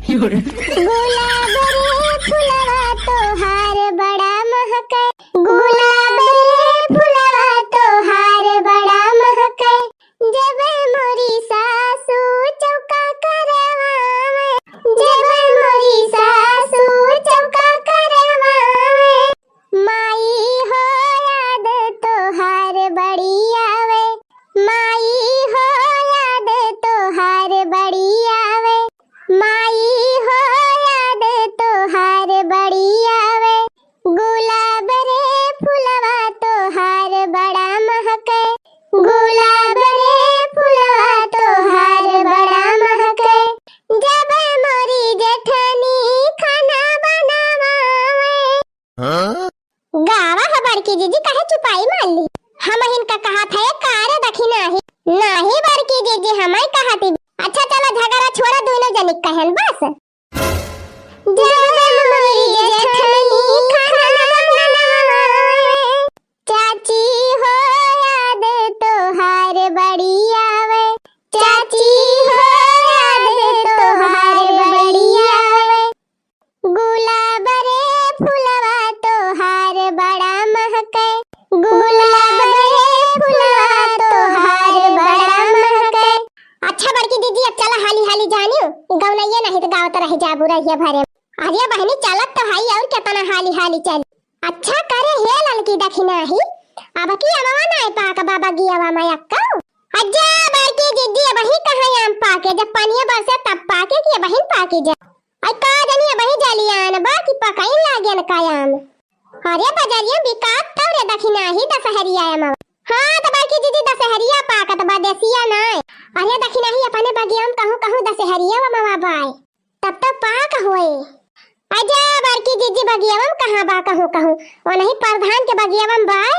गुलाब रे फुलवा तोहार बड़ा महके, गुलाब रे फुलवा तोहार बड़ा महके। जब मोरी सासू चौका करवावे, जब मोरी सासू चौका करवावे, माई हो याद तोहार बड़ी आवे, माई हो याद तोहार बड़ी आवे, माई हो याद तोहार बड़ी आवे। गुलाब रे फुलवा तोहार बड़ा महके, गुलाब रे फुलवा तोहार बड़ा महके। जब मोरी जेठनी खाना बनावे, गावा है बड़की जीजी काहे चुपाई मान ली। हम इनका कहा था कार दखी नाही बड़की जीजी हमाई कहा थी। अच्छा चलो झगड़ा छोड़ा दोनों जनी कहन बस। जब मोरी जेठनी खाना बनावे, चाची हो याद तोहार बड़ी आवे, चाची हो याद तोहार बड़ी आवे। गुलाब रे फुलवा तोहार बड़ा महके, गुलाब रे फुलवा तोहार बड़ा महके। अच्छा बड़की दीदी अब चला हाली हाली जानियो, गौनैया नहीं तो गाँव तो रह जाबू रहिया भरे। अरे बहनी चलत तो हाई और कितना हाली हाली चल। अच्छा करे हे ललकी दखिना ही अब की अमवा नहीं पाका बाबा गियावा मैं अक्का। अज्जा बड़की दीदी वही कहां आम पाके जब पानी बरसे तब पाके कि बहन पाके जा। आई का जनी वही जलियान बाकी पकाई लागेन कायाम। अरे बजरिया बिकात तवरे दखिना ही दशहरिया अमवा। हां तो बड़की दीदी दशहरिया पाकत बा देसिया नहीं। अरे दखिना ही अपने बगियाम कहूं दशहरिया अमवा बाय तब तक पाक होए। आजा बड़की जीजी बगियावम कहां बा कहूं और नहीं प्रधान के बगियावम बाय।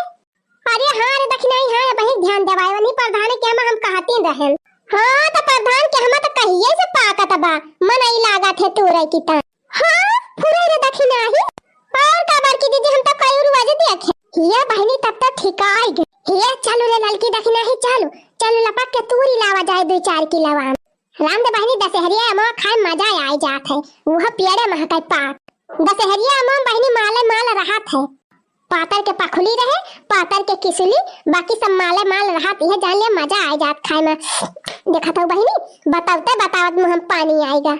अरे हां रे दखिना ही हां बही ध्यान देवाय वनी प्रधान के हम कहती रहन। हां तो प्रधान के हम तो कहिए से पाकत बा मन आई लागत है तोरे की ता। हां पूरे रे दखिना ही और का बड़की जीजी हम तो कई रुवाज देखे ये बहनी तब तक ठिकाई गई। ये चलो रे ललकी दखिना ही चलो लपक के तूरी लावा जाए 2-4 किलो आम। राम दे बहनी दशहरिया अमवा खाए मजा आई जात है। वह पेड़े महकाई पाक दशहरिया अमवा बहनी माले माल रहत है। पातर के पखुली रहे पातर के किसली बाकी सब माले माल रहत है। जान ले मजा आई जात खाए में। देखा तो बहनी बतावत मुंह में पानी आएगा।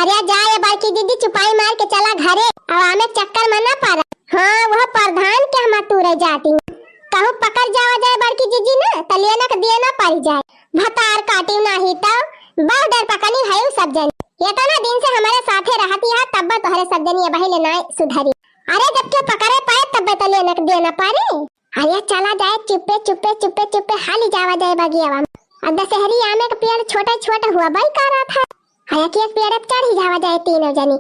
अरे जाए बड़की दीदी चुपाई मार के चला घरे अब हमें चक्कर में ना पड़ा। हाँ वह प्रधान के हम तुरे जाती कहूँ पकड़ जावा जाए बड़की जीजी ना तो लेना के देना पड़ जाए। भतार काटी नहीं तो बहुत डर पकनी है सब जन। ये तो ना दिन से हमारे साथे रहती है तब तोहरे सब जन ये बहले ना सुधरी। अरे जब के पकड़े पाए तब तो लेना के देना पारे। अरे चला जाए चुप्पे हाली जावा जाए बगियावा। अब दशहरी आमे का पेड़ छोटा हुआ भाई का रहा था। अरे के पेड़ पे चढ़ ही जावा जाए तीनों जनी।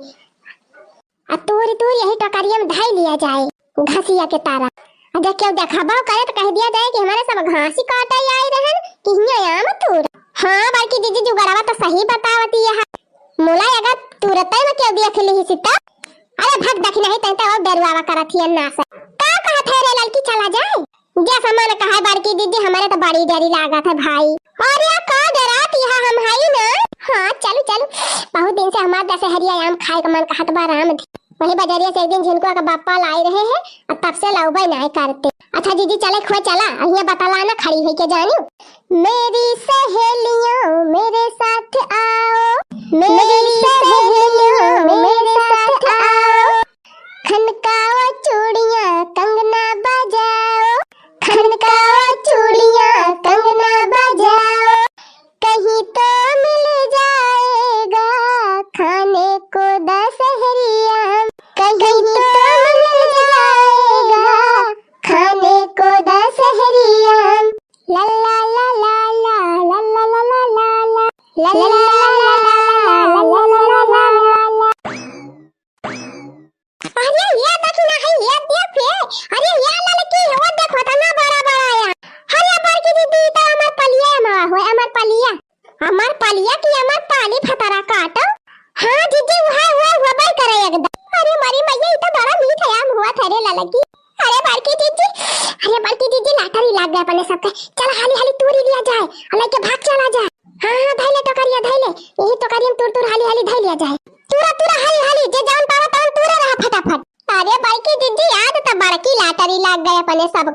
अब तूरी यही टोकरिया में ढाई लिया जाए घासिया के तारा। अगर क्यों देखाबाव करे तो कह दिया जाए कि हमारे सब घासी काटा ही आए रहन कि हिया आम तूर। हां बड़की जीजी जुगड़ावा तो सही बतावती है। मोला अगर तुरते में क्यों देख ली सीता। अरे भग दखी नहीं तंता और डरवावा करत ही ना से का कहत है रे लड़की चला जाए। जैसा मैंने कहा बड़की दीदी हमारे तो बड़ी डरी लागत है भाई। और या का डरात यह हम हाई ना। हां चलो बहुत दिन से हमार दशहरिया आम खाए का मन कहत बा राम वही बजरिया से एक दिन झिनको का बापा लाई रहे हैं और तब से लाउबाई नहीं करते। अच्छा दीदी चले खोए चला ये बतालाना खड़ी हुई के जानी। मेरी सहेलियों मेरे साथ आओ मेरी सहेलियों मेरे साथ आओ खनकाओ चूड़ियां कंगना बजाओ खनकाओ चूड़ियां कंगना बजाओ कहीं तो मिल जाएगा खाने को दशहरिया कहीं तो मिल जाएगा खाने को दशहरिया। ला ला ला ला ला ला ला ला ला ला ला ला अरे ये देखना है ये देख अरे ये लड़की वो देखो तना बड़ा आया। अरे बड़की दीदी तो हमार पलिया मावा हो हमार पलिया की हमार पाली फतरा काटो। हां दीदी वो बाई करे एकदम। अरे मारी मैया इतना बड़ा मीठ है आम हुआ थरे लड़की। अरे बड़की दीदी लाटरी लाग गया अपने सबके। चल हाली तूरी लिया जाए अलग के भाग चला जाए। हां धैले टोकरिया धैले यही टोकरिया में तुर हाली धै लिया जाए। बड़की दीदी याद तो बड़की लाटरी लग गए अपने सब।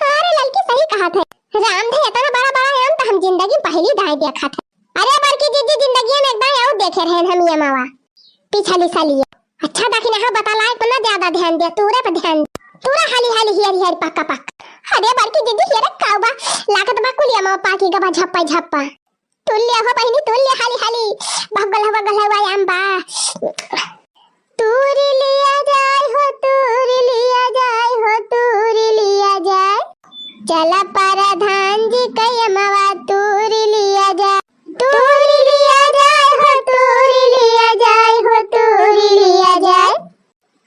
अरे लड़की सही कहा था, राम थे इतना बड़ा बड़ा आम तो हम जिंदगी पहली दाई देखा था। अरे बड़की दीदी जिंदगी में एकदम और देखे रहे हम ये मावा पिछली साली। अच्छा दखिन हां बता लायक पर ना ज्यादा ध्यान दे, तूरे पे ध्यान तूरा हाली हाली हियर हियर पक्का पक्का। अरे बड़की दीदी हियर काबा लागत बा कुलिया मावा पाकी गबा झप्पा झप्पा तुल्य हो बहिनी तुल्य हाली हाली बगल हवा आम बा। तूर लिया जाए हो तूर लिया जाए हो तूर लिया जाए चला परधान जी कयमवा तूर लिया जाए तूर लिया जाए हो तूर लिया जाए हो तूर लिया जाए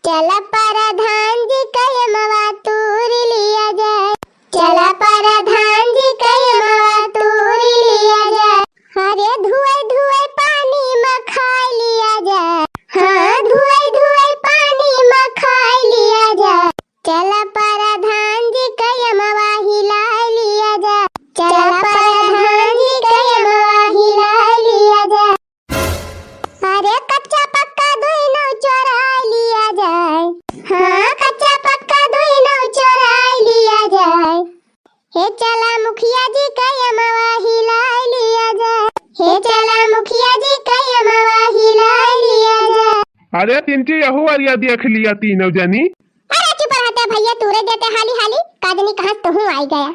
चला परधान जी कयमवा तूर लिया जाए चला परधान जी कयमवा तूर लिया जाए। अरे धुए धुए पानी में खा लिया जाए, हाँ धुए धुए पानी में खा लिया जाए चला परधान जी कयमवा हिला लिया जाए चला परधान जी कयमवा हिला लिया जाए। अरे कच्चा पक्का दोनों चोरा लिया जाए, हाँ कच्चा पक्का दोनों चोरा लिया जाए हे चला मुखिया जी कयमवा हिला लिया जाए हे चला मुखिया जी कयमवा हिला लिया जाए। अरे तिनके यहू अरिया देख लिया तीनों जनी। अरे चुप रहते भैया तूरे देते हाली हाली कादनी कहां तो हूं आई गया।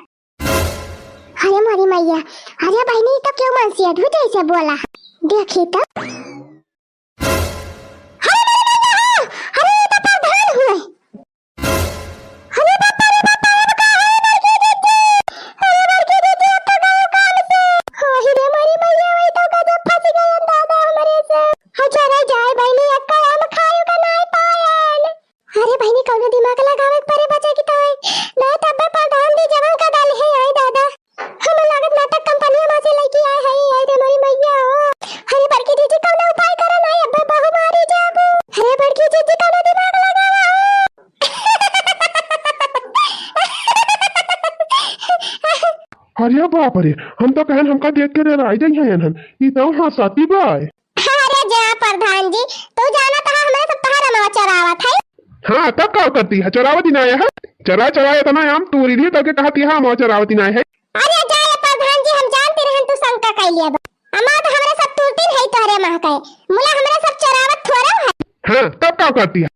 अरे मारी मैया, अरे बहनी तो क्यों मनसिया धु जैसे बोला देखी तो। अरे तो प्रधान हुए। अरे बापा रे बापा अब कहां है लड़की दीदी। अरे लड़की दीदी अब तो गए काम से। हाय रे मारी मैया वही तो गजब फंस गए दादा हमारे से। अच्छा रे जाए बहनी अक्का हम खायो का नहीं पायल। अरे बहनी कौनो दिमाग लगावे परे बचे की तो ना तब प्रधान दी जवान का डाल है आई दादा। हम लागत नाटक कंपनी में से लेके आए है आई रे मारी मैया। अरे बड़की दीदी कौनो उपाय करो ना अब बहु मारी जाबू। अरे बड़की दीदी कौनो दिमाग लगावा। अरे बाप रे हम तो कहन हमका देख के डराई जाइ हैं हन ई तो हंसाती बाय। अरे जा प्रधान जी तू जाना था हमारे सब तहारा मां चरावत है। हाँ तब क्या करती है चरावती ना है चरा चराए इतना आम तूरी लिए तब के कहती हां मां चरावती ना है। अरे जा प्रधान जी हम जानते रहन तू शंका कर लिया अमा तो हमारे सब टूटी नहीं तोरे मां के मुला हमारे सब चरावत थोड़ा है। हाँ तब क्या करती है।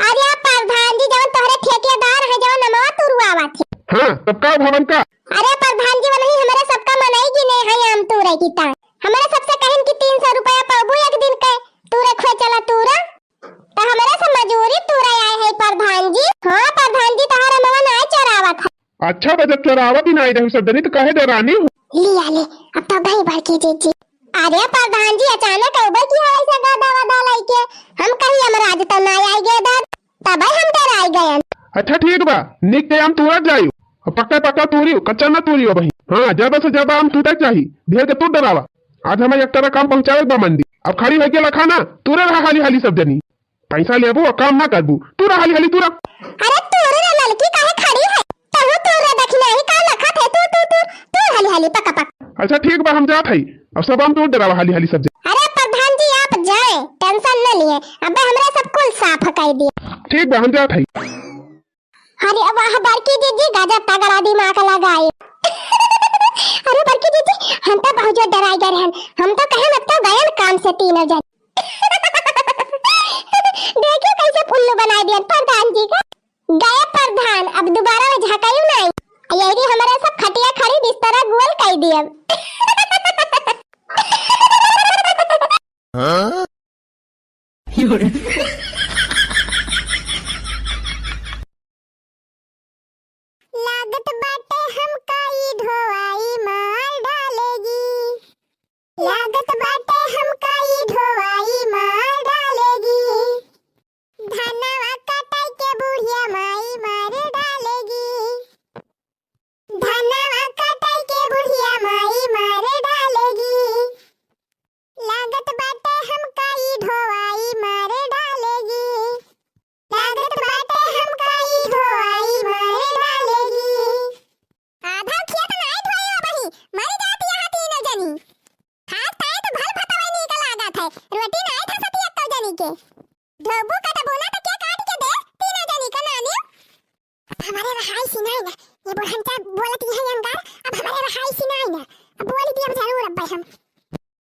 अरे प्रधान जी जवन तोरे ठेकेदार है जवन नमवा तुरवावत है। हाँ तब का भवन का। अरे प्रधान जी वही हमारे सबका मनाई नहीं है आम तूरे की ता हमारे सबसे कहन की 300 रुपया पाबू एक दिन के तूरे खो चला तूरा तो हमारे सब मजूरी तूरे आए है प्रधान जी। हाँ प्रधान जी तहारा नवा ना चरावत है। अच्छा तो जब चरावती ना आई रही सब तो कहे डरानी हूँ। लिया ले अब तो गई बड़की दीदी। अरे प्रधान जी अचानक उबर की ऐसा गादा वादा लाइके हम कहीं अमराज तो ना आई गए दाद तब हम डर आई गए। अच्छा ठीक बा निक के आम तुरंत जायू पक्का पक्का तूरी कच्चा ना तूरी हो भाई। हाँ ज्यादा से ज्यादा आम टूटे चाहिए ढेर के तू डरावा। आज हमें एक तरह काम पहुँचावे बा मंडी अब खड़ी है के खाना तूरे रहा हाली हाली सब जनी पैसा लेबू और काम ना करबू तूरा हाली हाली तूरा। अरे तूरे लड़की काहे खड़ी है तहु तूरे देखना ही का लखत है तू हाली हाली पक्का पक्का। अच्छा ठीक बा हम जात हई अब सब आम तू डरावा हाली हाली सब। अरे प्रधान जी आप जाए टेंशन न लिए अब हमरा सब कुल साफ कर दिए। ठीक बा हम जात हई। अरे वाह बड़की दीदी गजब तगड़ा दिमाग लगाए। अरे बड़की दीदी हम तो बहुत जो डराई गए हैं हम तो कहे अब तो गए काम से तीनों जन। देखिए कैसे फुल्लू बनाई दिया प्रधान जी का गए प्रधान अब दोबारा में झकायू नहीं यही हमारे सब खटिया खड़ी बिस्तर गोल कर दिया। लागत बाटे हमका ई ढोवाई मार डालेगी लागत बाटे हमका ई ढोवाई मार डालेगी धनवा कटाई के बुढ़िया माई मार डालेगी धनवा कटाई के बुढ़िया माई मार डालेगी लागत बाटे हमका ई ढोवाई मार डालेगी लागत बाटे हमका ई ढोवाई मार डालेगी। आधा खेत नहीं ढोए बही मर जाती यहाँ तीनों जनी हाथ पाए तो भल भतवाई निकल लागत है रोटी नहीं था सती अक्कल जनी के ढोबू का डबोना तो क्या काट के दे हमारे रहाई सिनाई ना ये बुढ़ंता बोलत है अंगार अब हमारे रहाई सिनाई ना अब बोली दिया जरूर अब हम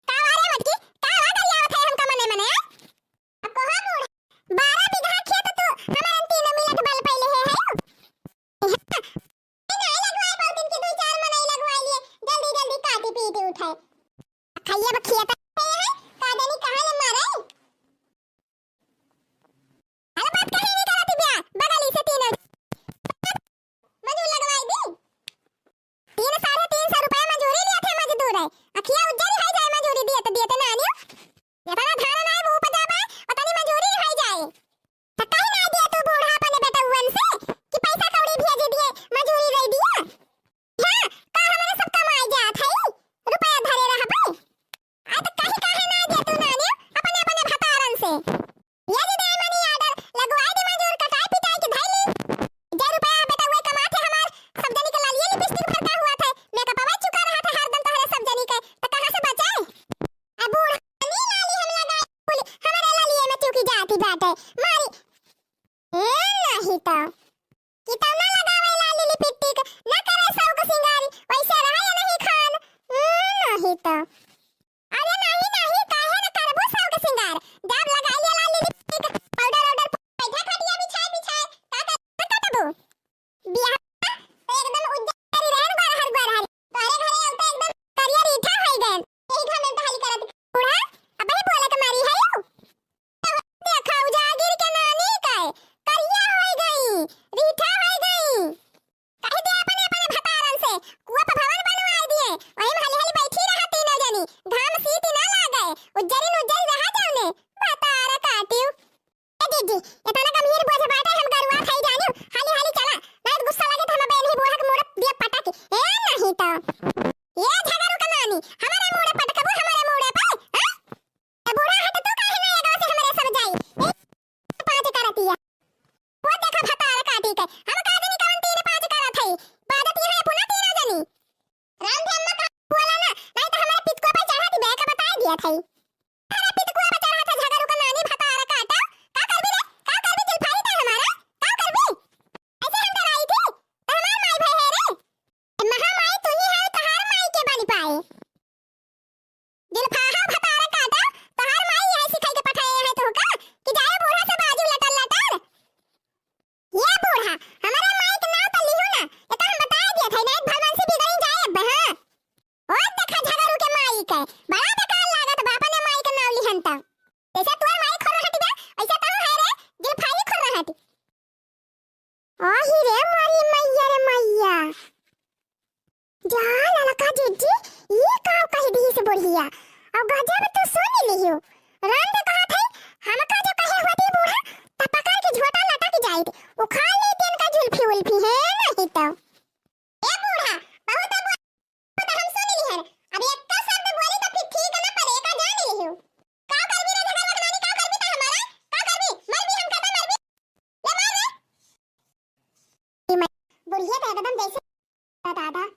का वारे मटकी का वादा आवत है हमका मने मने अब कहा बूढ़ा 12 बीघा खेत तो हमारे 3 मिनट बल पहले है नहीं लगवाए बहुत दिन के 2-4 मने लगवा लिए जल्दी जल्दी काटी पीटी उठाए खाइए अब खेत है कादनी कहां ले मारे अरे बात कहे नहीं करती बिया बगल से 3 मजदूर लगवाई दी 300-350 रुपए मजदूरी लिए थे मजदूर है अखिया उज्जरी है जाए मजदूरी दिए तो नानियो जेतना धान ना है वो उपजा पाए उतनी मजदूरी है जाए तो कहीं ना दिया तू बूढ़ा अपने बेटा हुवन से कि पैसा कौड़ी भेज दिए मजदूरी दे दिया हां का हमारे सब कमाई जात है रुपया धरे रह बे आ तो कहीं काहे ना दिया तू नानियो अपने अपने भतारन से ये दे मनी ऑर्डर लगवाई दे मजदूर कटाई पिटाई के धैली जे रुपया बेटा हुए कमाते हमार सब जनी के लालिए लिपस्टिक भरका हुआ था मेकअप अवा चुका रहा था हरदम तोहरे सब जनी के तो कहां से बचाए अब बूढ़ा नी लाली हम लगाए बोली हमारे लालिए में चुकी जाती बाटे मारी नहीं तो कि तब ना लगावे लाली लिपस्टिक ना करे सौक सिंगारी वैसे रहा या नहीं खान नहीं तो अरे नहीं नहीं काहे न करबो सौक सिंगार जब लगा लिया लाली लिपस्टिक पाउडर ऑर्डर बैठा खटिया बिछाए का करबो बियाह एकदम उज्जरी रहन बाहर बाहर तारे घरे आउता एकदम करियर रीठा होई गन एही घर में ढाली करत बूढ़ा अब ही बोला के मारी है यू देखा उजागिर के नानी काय करिया होई गई रीठा होई गई कहि दे अपने अपने भतारन से कुआ पर भवन बनवाई दिए वही में हली हली बैठी रहा तीनों जनी घाम सीत ना लागे उज्जरी रहा जाने भतार काटियो ए दीदी इतना गंभीर बोझ बाटे हम गरुआ खाई जानियो हाली हाली चला नहीं गुस्सा लगे तो हम बहन ही बूढ़ा के मुड़ दिया पटक ए नहीं तो ये झगड़ू का नानी हमारे मुड़े पटकबो हमारे मुड़े पे हां ए बूढ़ा हट तू काहे ना गांव से हमारे सब जाई पांच करतिया वो देखा भतार काटी के हम कादनी कौन 3-5 करत हई बादत ये है पुना तीनों जनी राम ध्यान में बोला ना नहीं तो हमारे पितको पे चढ़ाती बे का बता दिया थई हमारे पितको पे चढ़ा था झगड़ू का नानी भतार काटा का करबी रे का करबी दिलफाई था हमारा का करबी ऐसे हम डराई थी तो हमार माई भाई है रे महामाई तू ही है तहार माई के बन पाए दिलफाहा भतार काटा तहार माई यही सिखाई के पठाए है तो का कि जाए बूढ़ा से बाजू लटल लटल ये बूढ़ा हमारे माई के नाम तो लिहो ना ये तो हम बता दिया था नहीं भगवान से बिगड़ी जाए अब हां और देखा झगड़ू के माई के बड़ा बेकार लागत बापा ने माई के नाम लिहन ता जैसे तोर माई खोर हटी बे ऐसे तो है रे दिलफाई खोर हटी आही रे मारी मैया रे मैया जा ललका जीजी ये काव कह दी से बढ़िया अब गजब तो सुन लियो राम ने कहा था हमका जो कहे होती बूढ़ा तपकर के झोटा लटक जाइत उखा लेते इनका जुल्फी उल्फी है नहीं तो ए बूढ़ा बहुत हम सुन ली है अब एक का शब्द बोली तो फिर ठीक ना पड़ेगा जान लियो का करबी रे झगड़ा नानी का करबी ता हमारा का करबी मर भी हम कहता मर भी ले मार रे बुढ़िया तो एकदम जैसे दादा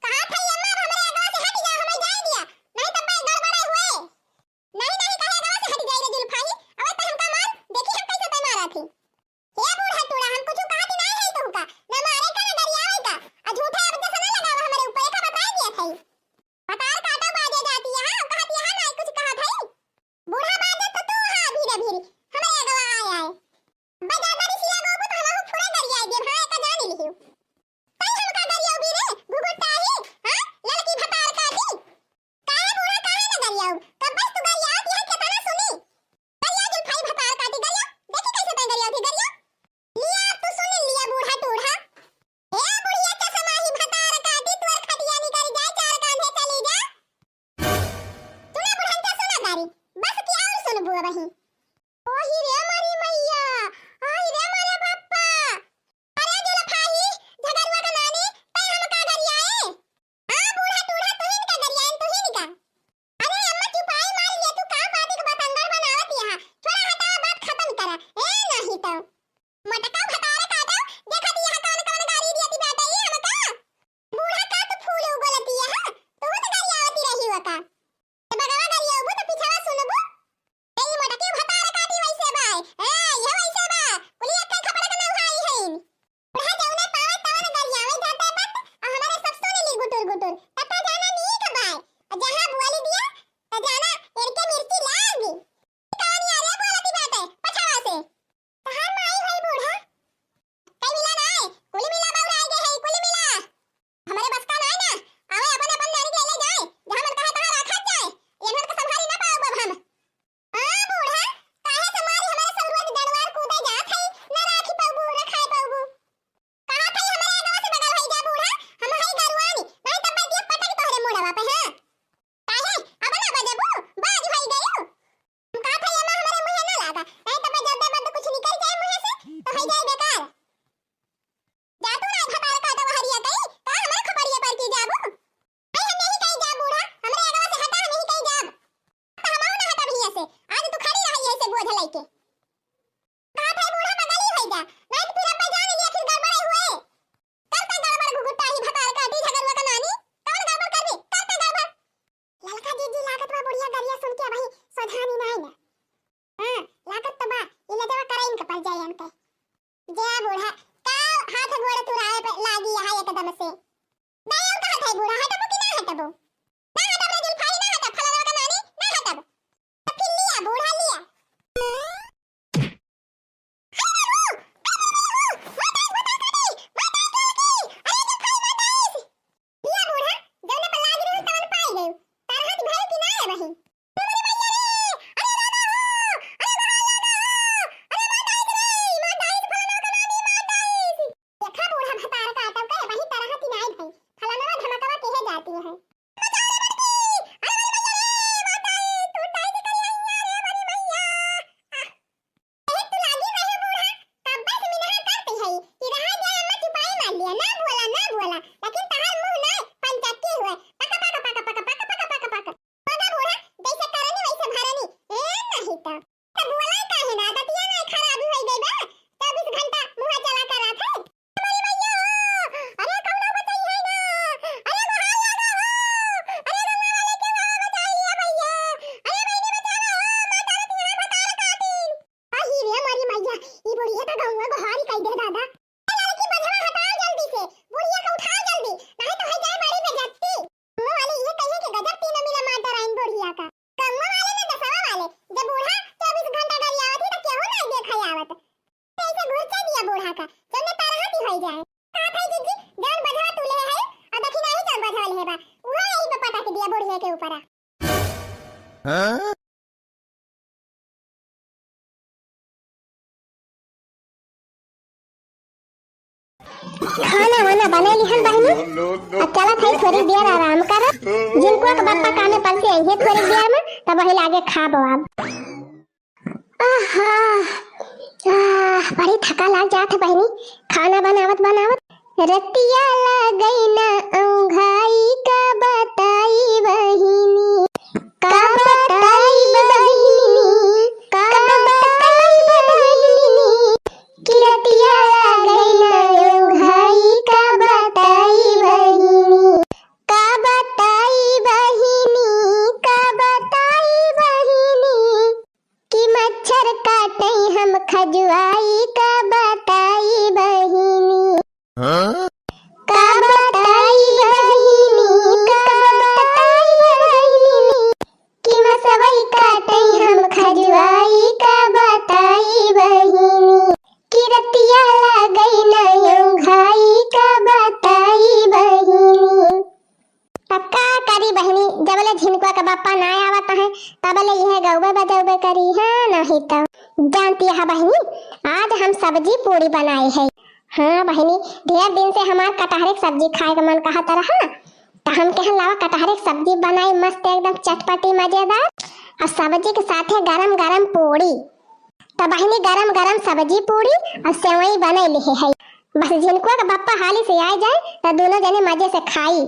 कहां था ये मां हमारे गांव से हट जा हमें जाए दिया नहीं तब मैं गड़बड़े हुए नहीं नहीं कहे गांव से हट जाए रे दिलफाई अब तो हमका मार देखी हम कैसे मारा थी हे बूढ़ा टूड़ा हम कुछ कहती नहीं है तो का ना मारे का ना डरियावे का आ झूठा अब से ना लगावा हमारे ऊपर का बता दिया था बतार काटा बाजे जाती है हां कहती है ना कुछ कहा था बूढ़ा बाजे तो तू हां धीरे धीरे हमें गवा आया है बजा दरी सिया गो तो हम पूरा डरिया दे भाई का जान लियो तई हम का डरिया भी रे घुघुटा ही हां लड़की भतार काटी काहे बूढ़ा काहे ना डरियाऊ कब बस तू गरिया आती है केतना सुनी गरिया जो भाई भतार काटी गरिया देखी कैसे तई गरिया थी गरिया लिया तू सुन लिया बूढ़ा टूढ़ा ए बुढ़िया चश्मा ही भतार काटी तोर खटिया निकल जाए 4 कांधे चली जा तूने बुढ़ा सुना गारी बस क्या और सुन बुआ बही ओही रे मारी मैया आई रे मारे बाप्पा अरे दिलफाई झगड़वा का नानी तई हम का गरिया है हां बूढ़ा टूढ़ा तू ही का गरिया तू ही का अरे अम्मा चुपाई मार ले तू का बात के बतंगड़ बनावत यहां थोड़ा हटा बात खत्म करा ए नहीं तो मटका भतार काटा देखत यहां कौन कौन गाड़ी दियती बेटा ये हमका बूढ़ा का तो फूल उगलती है हां तू तो गरियावती रही वका बगवा गरिया उबो तो पिछवा सुनबो ए मटके भतार काटी वैसे भाई ए खाना वाना बना लिहन बहनी। अब चला था थोड़ी देर आराम कर, जिनको के बापा कामे पर से आई है थोड़ी देर में, तब वही लागे खाबो अब। आहा बड़ी थका लग जात बहनी खाना बनावत बनावत। रतिया लगई ना औंघाई का बताई बहिनी, का बताई बहिनी, का बताई बहिनी, कि रतिया लगई ना औंघाई का बताई बहिनी, का बताई बहिनी, का बताई बहिनी, कि मच्छर काटे हम खजुआई का बताई बहिनी, का बताई बहिनी, का बताई बहिनी, कि मसवई काटे हम खजुआई का बताई बहिनी, कि रतिया लगई ना औंघाई का बताई बहिनी। तब का करी बहनी, जबले झिनकुआ का बापा ना आवत है तबले यह गौबे बजौबे करी है, नहीं तो जानती है बहनी आज हम सब्जी पूरी बनाई है। हाँ बहनी ढेर दिन से हमार कटहरे की सब्जी खाए का मन कहत रहा, तो हम कहन लावा कटहरे की सब्जी बनाई मस्त एकदम चटपटी मजेदार, और सब्जी के साथे गरम गरम पूरी। तो बहनी गरम गरम सब्जी पूरी और सेवई बनाई ली है। बस जिनको का बापा हाली से आ जाए तो दोनों जने मजे से खाई।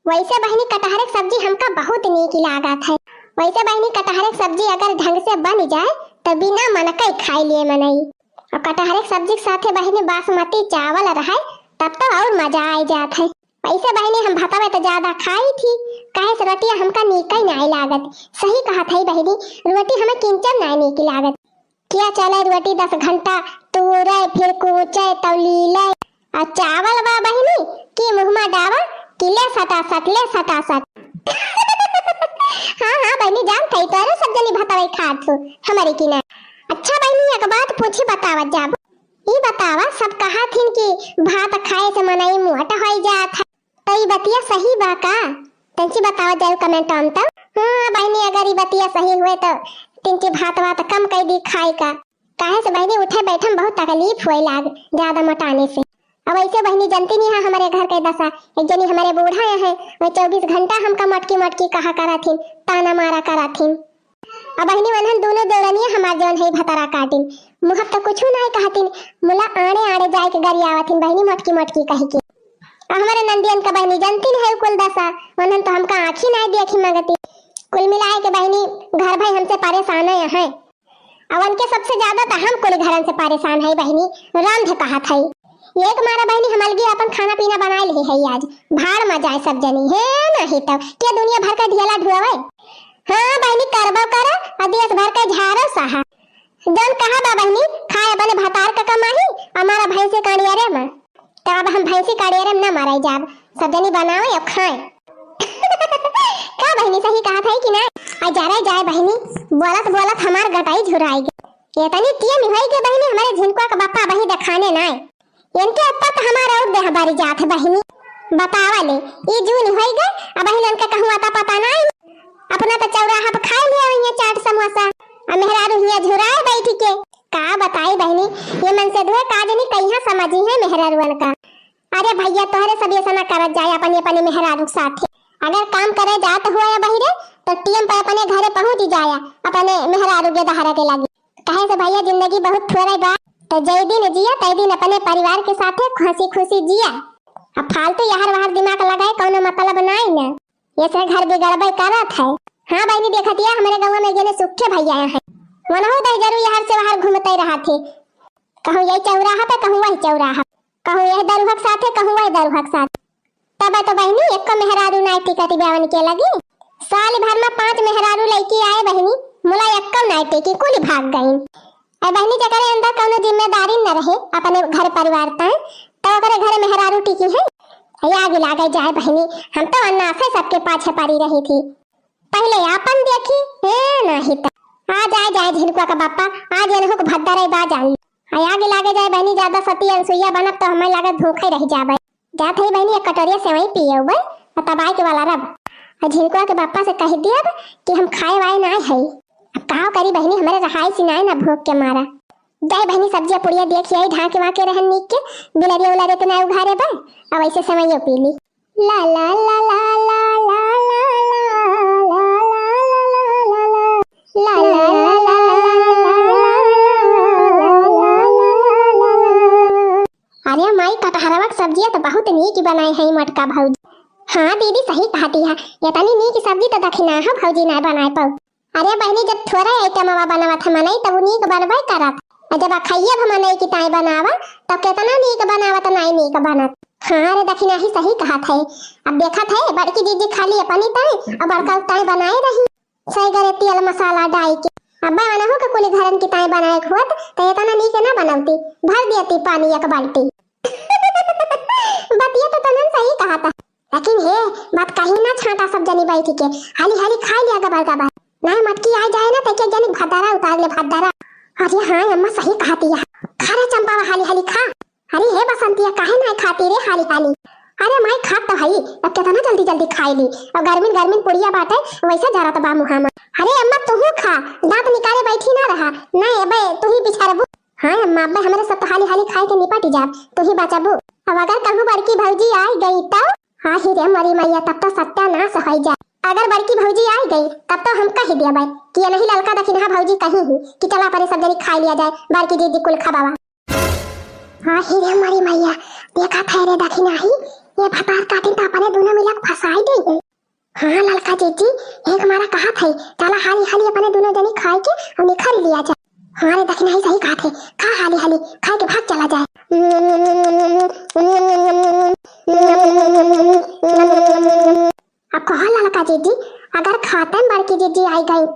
वैसे बहनी कटहरे की सब्जी हमका बहुत नीक लागत है। वैसे बहनी कटहरे की सब्जी अगर ढंग से बन जाए तो बिना मनके खाई लिए मनई। और कटहरे की सब्जी के साथे बहनी बासमती चावल रहे तब तो और मजा आ जात है। वैसे बहनी हम भातावे तो ज्यादा खाई थी, काहे से रोटियां हमका नीक नहीं लागत। सही कहा था बहनी, रोटी हमें किंचन नहीं नीक लागत। क्या चले रोटी 10 घंटा तूरे फिर कूचे तौलीले, और चावल बा बहनी की मुँह में डावा किले सटा सट ले सटा सट। हाँ बहनी जानत है तो सब जनी भातावे खात हो हमारे की ना। अच्छा बहनी एक बात पूछी बतावत जाब, ई बतावा सब कहा थिन कि भात खाए से मनई मोटा हो जात है, तो ई बतिया सही बा का? तंची बतावा जाओ कमेंट में। तो हाँ बहनी अगर ई बतिया सही हुए तो तिनकी भात वात कम कर दी खाए का, काहे से बहनी उठे बैठे में बहुत तकलीफ हुए लाग ज्यादा मोटाने से। अब ऐसे बहनी जानती नहीं है हमारे घर के दशा, एक जनी हमारे बूढ़ा है वो 24 घंटा हमका मटकी मटकी कहा करा थी, ताना मारा करा थी। अब बहनी वनहन दोनों देवरनिया हमार जौन है भतरा काटिन मुहब तो कुछ नहीं कहतिन, मुला आड़े आड़े जाए के गरी आवथिन बहनी मटकी मटकी कही के। हमारे नंदियन का बहनी जानती है कुल दशा, वनहन तो हमका आँखी नहीं देखी मंगती। कुल मिलाए के बहनी घर भाई हमसे परेशान है, अब उनके सबसे ज्यादा तो हम कुल घर से परेशान है बहनी। राम कहा था एक मारा बहनी हम अलगे अपन खाना पीना बना ली है आज, भाड़ में जाए सब जनी है नहीं तो क्या दुनिया भर का ढेला ढुआवे। हाँ बहनी करबो करा और देश भर का झाड़ो सहा जौन कहा बा बहनी खाए बने भतार का कमाही हमारा भैंसी काड़ियारे में, तो अब हम भैंसी काड़ियारे में ना मारे जाब, सब जनी बनाओ और खाए। क्या बहनी सही कहा था कि ना? आ जा रहा जाए बहनी बोलत बोलत हमार गटाई झुराएगी। ये तनी टिया मिहोई के बहनी हमारे झिनकुआ का बापा बही दिखाने ना इनके ऊपर तो हमारा और देह बारी जात है बहनी। बतावा ले ये जून होई गए अब बहन उनका कहूं आता पता नहीं, अपना तो चौराहा पे खा लिया हुई चाट समोसा और मेहरारू हिया झुराए बैठी के। का बताई बहनी ये मन से दुए काजनी कहिया समझी है मेहरारू का। अरे भैया तोहरे सब ये सना करत जाए अपने अपने मेहरारू के साथ, अगर काम करे जात हुआ या बहिरे तो टीएम पर अपने घरे पहुंच जाया अपने मेहरारू के दहारा के लगी। कहे से भैया जिंदगी बहुत थोड़ा बा, तो जय दिन जिया तय दिन अपने परिवार के साथ खुशी खुशी जिया। अब फालतू यार बाहर दिमाग लगाए कोनो मतलब नहीं ना, ये से घर बिगड़बे करत है। हाँ बहनी देखतिया हमारे गांव में जने सुखे भैया है वनहु दे जरूर यहाँ से बाहर घूमते रहा थे, कहूँ यही चौराहा पे कहूँ वही चौराहा, कहूँ यही दरुहक साथ है कहूँ वही दरुहक साथ। तब तो बहनी एक को मेहरारू नाइट टिकट ब्यावन के लगी, साल भर में 5 मेहरारू लड़की आए बहनी मुला एक कम नाइट की कुल भाग गई। अब बहनी जगह अंदर कोनो जिम्मेदारी न रहे अपने घर परिवार तय तो ओकरे घरे मेहरारू टिकी है आगे लागे जाए बहनी। हम तो अन्ना से सबके पाछे पड़ी रही थी, पहले अपन देखी है नहीं तो आ जाए जाए झिनकुआ का बापा आज इनको को भद्दा बा जान आगे लागे जाए बहनी ज्यादा सती अनसुईया बनब तो हमें लागत भूखे रह जाबे। जात है बहनी एक कटोरिया सेवई पिए उबे तबाई के वाला रब। और झिनकुआ के पापा से कह दिया कि हम खाए वाए ना है। अब का करी बहनी, हमारे रहाई सिनाए ना भूख के मारा। जाए बहनी सब्जियां पुड़िया देख आई ढाके वाके रहन नीक के बिलरिया उलारे तो ना उघारे बा। अब ऐसे समय यो पीली ला ला ला ला ला ला ला ला ला ला अरे माई कटहरवा की सब्जियां तो बहुत नीक बनाई है मटका भौजी। हाँ दीदी सही कहती है, ये तनी नीक सब्जी तो दखना है भौजी ना बनाए पाऊ। अरे बहनी जब थोड़ा आइटम बनावत हम नहीं तब नीक बनबे करत, और जब खाइए हम नहीं कि ताई बनावा तब कितना नीक बनावत नहीं नीक बनत। हाँ अरे दखना ही सही कहत है। अब देखत है बड़की दीदी खाली अपनी ताई और बड़का ताई बनाए रही सही गरे तेल मसाला डाल के। अब्बा आना हो के कुली घरन की ताई बनाए होत तो इतना नीक ना बनौती, भर देती पानी एक बाल्टी। बतिया तो तनन सही कहता, लेकिन हे बात कहीं ना छाटा सब जनी बैठ के हाली हाली खा लिया गबर गबर नहीं मटकी आ जाए ना तो के जनी भदारा उतार ले भदारा। अरे हाँ अम्मा सही कहती है, खा रे चंपा हाली हाली खा। अरे हे बसंतिया काहे ना खाती रे हाली हाली। अरे माई खा तो भाई अब कितना जल्दी जल्दी खाई ली और गर्मिन गर्मिन पुड़िया बाटे वैसा जरा तो बा मुहा में। अरे अम्मा तू खा, दांत निकाले बैठी ना रहा नहीं अबे तू ही बिछारबू। हाँ अम्मा अब्बे हमारे सब हाली हाली खाए के निपट जा तू ही बचाबू। अब अगर कहूँ बड़की भौजी आई गई तो हाँ ही रे मरी मैया तब तो सत्यानाश हो जाए। अगर बड़की भौजी आई गई तब तो हम कह दिया भाई कि ये नहीं ललका दखिन हाँ भौजी कहीं ही कि चला पर सब जनी खा लिया जाए बड़की दीदी कुल खबावा। हाँ ही रे मरी मैया देखा था रे दखिन ही ये भतार काटिन तो अपने दोनों मिलक फसाई दे गई। हाँ ललका जीजी एक हमारा कहा था चला हाली हाली अपने दोनों जनी खाए के और निखर लिया जाए। हाँ रे दखिन ही सही कहा थे, खा हाली हाली खाए के भाग चला जाए। अब कहा ललका जीजी अगर खाते बड़की जीजी आई गई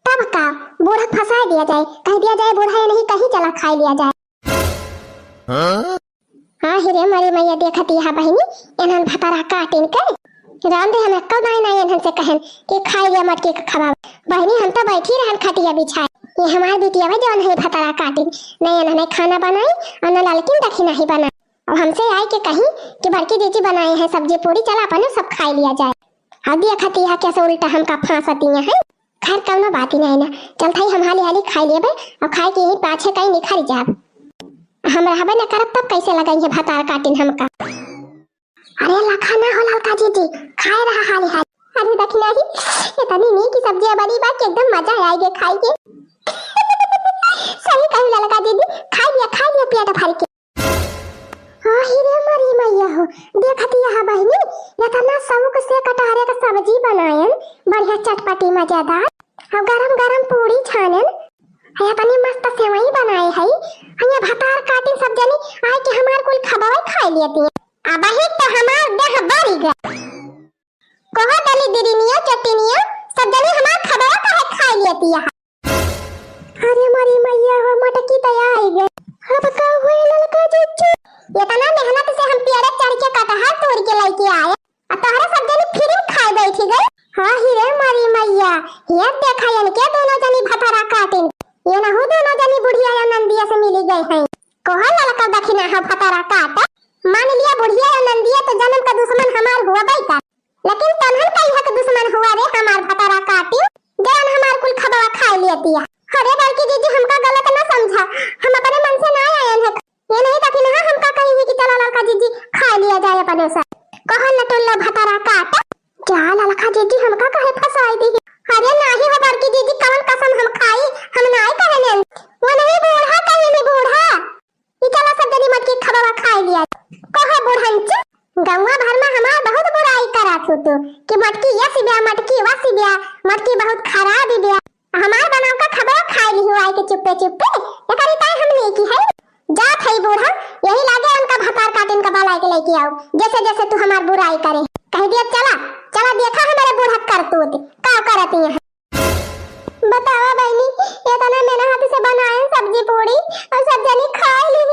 तब का बूढ़ा फंसा दिया जाए, कह दिया जाए बूढ़ा नहीं कहीं चला खा लिया जाए। हाँ हिरे मरी मैया देखती है बहनी इन्हन भतारा काटिन के राम दे हमें कब नहीं इन्हन से कहन कि खाई लिया मटकी का खबा। बहनी हम तो बैठी रहन खटिया बिछाए ये हमारी बिटिया भाई जौन है भतारा काटिन नहीं इन्होंने खाना बनाई और न ललकिन दखी नहीं बनाई और हमसे आए के कहीं कि बड़की जीजी बनाए हैं सब्जी पूरी चला अपने सब खा लिया जाए। अब देखती है कैसे उल्टा हमका फांसती है। खैर कौनो बात ही नहीं ना, चलता ही हम हाली हाली खाई लेबे और खाए के यही पाछे कहीं निखर जाब। हम रहबे न करब तब कैसे लगाई है भतार काटिन हमका। अरे लखा ना हो ललका जीजी खाए रहा हाली हाली। अरे दखना ही इतनी नी की सब्जी बनी बात एकदम मजा आएगा खाई के। सही कहू ललका दीदी खा लिया पेट भर के। हाँ हिरे मरी मैया हो देखती है बहनी इतना शौक से कटहरे का सब्जी बनायन बढ़िया चटपटी मजेदार और गरम गरम पूरी छानन है अपनी मस्त सेवई बनाए है हया भतार काटिन सब जनी आए के हमार कुल खबावे खा लेती है। अब ही तो हमार देह बढ़ गया कहो दली दिरिनिया चटनिया सब जनी हमार खबावे काहे खा लेती है। अरे मरी मैया हो मटकी तैयार आई गई। अब का हुए ललका जीजी इतना मेहनत से हम पेड़े चढ़ के कटहर तोड़ के लेके आए और तोहरे सब जनी फिर खाए बैठी गई। हाँ हिरे मरी मैया ये देखा इनके दोनों जनी भतारा काटिन ये ना हो दोनों जनी बुढ़िया या नंदिया से मिली गई हैं। कोहा ललका दखिना है भतारा काट मान लिया बुढ़िया या नंदिया तो जन्म का दुश्मन हमार हुआ बैठा लेकिन तन्हन कई हक दुश्मन हुआ रे हमार भतारा काटिन जन हमार कुल खबवा खा लेती है। अरे बड़की जीजी हमका गलत ना समझा हम अपने मन से ना आए हैं ये नहीं ताकि ना हमका कहीं कि चला ललका जीजी खा लिया जाए अपने से कहो न टुल्ला भतारा काट क्या ललका जीजी हमका कहे फसाई दी। अरे नहीं हो बड़की जीजी कौन कसम हम खाई हम ना कहने वो नहीं बूढ़ा कहीं नहीं बूढ़ा ये चला सब जनी मटकी खबवा खा लिया कहो बूढ़ंच गौवा भर में हमार बहुत बुराई करा थू तो कि मटकी यस बिया मटकी वस बिया मटकी बहुत खराब बिया हमार बनाव का खबर खा ली हुआ के चुप्पे चुप्पे ये करी ताई हमने की है जा थई बूढ़ा यही लागे उनका भतार काटिन का बाला के लेके आओ जैसे जैसे तू हमार बुराई करे कह दिया चला चला देखा हमारे बूढ़ा करतूत का करती है। बतावा बहनी ये तना मैंने हाथ से बनाए सब्जी पूरी और सब जनी खा ली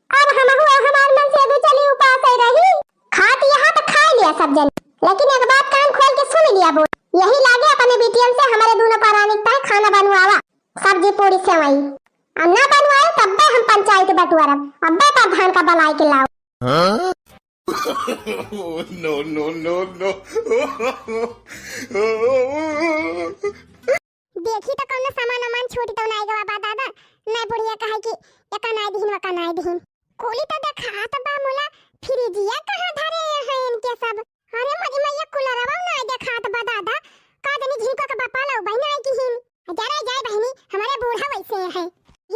अब हम हुआ हमार मन से भी चली उपास ही रही खात यहाँ तो खा लिया सब जनी लेकिन एक बात कान खोल के सुन लिया बूढ़ यही लागे अपने बेटियन से हमारे दोनों परानिकता खाना बनवावा सब्जी पूरी सेवई अन्ना बनवाए तब हम पंचायत बटवारब अब्बे प्रधान का बनाए के लाओ। No, no, no, no. देखी तो कौन सामान छोटी तो नहीं गवा बा दादा नहीं बुढ़िया कहे कि एका नहीं दिहिन वका नहीं दिहिन कोली तो देखा तो बा मोला फ्रिजिया कहां धरे हैं इनके सब अरे मजी में ये कूलरवा नहीं देखा तो बा दादा का जनी झिनको का बापा लो भाई नहीं किहिन जरा जाए बहनी हमारे बूढ़ा वैसे है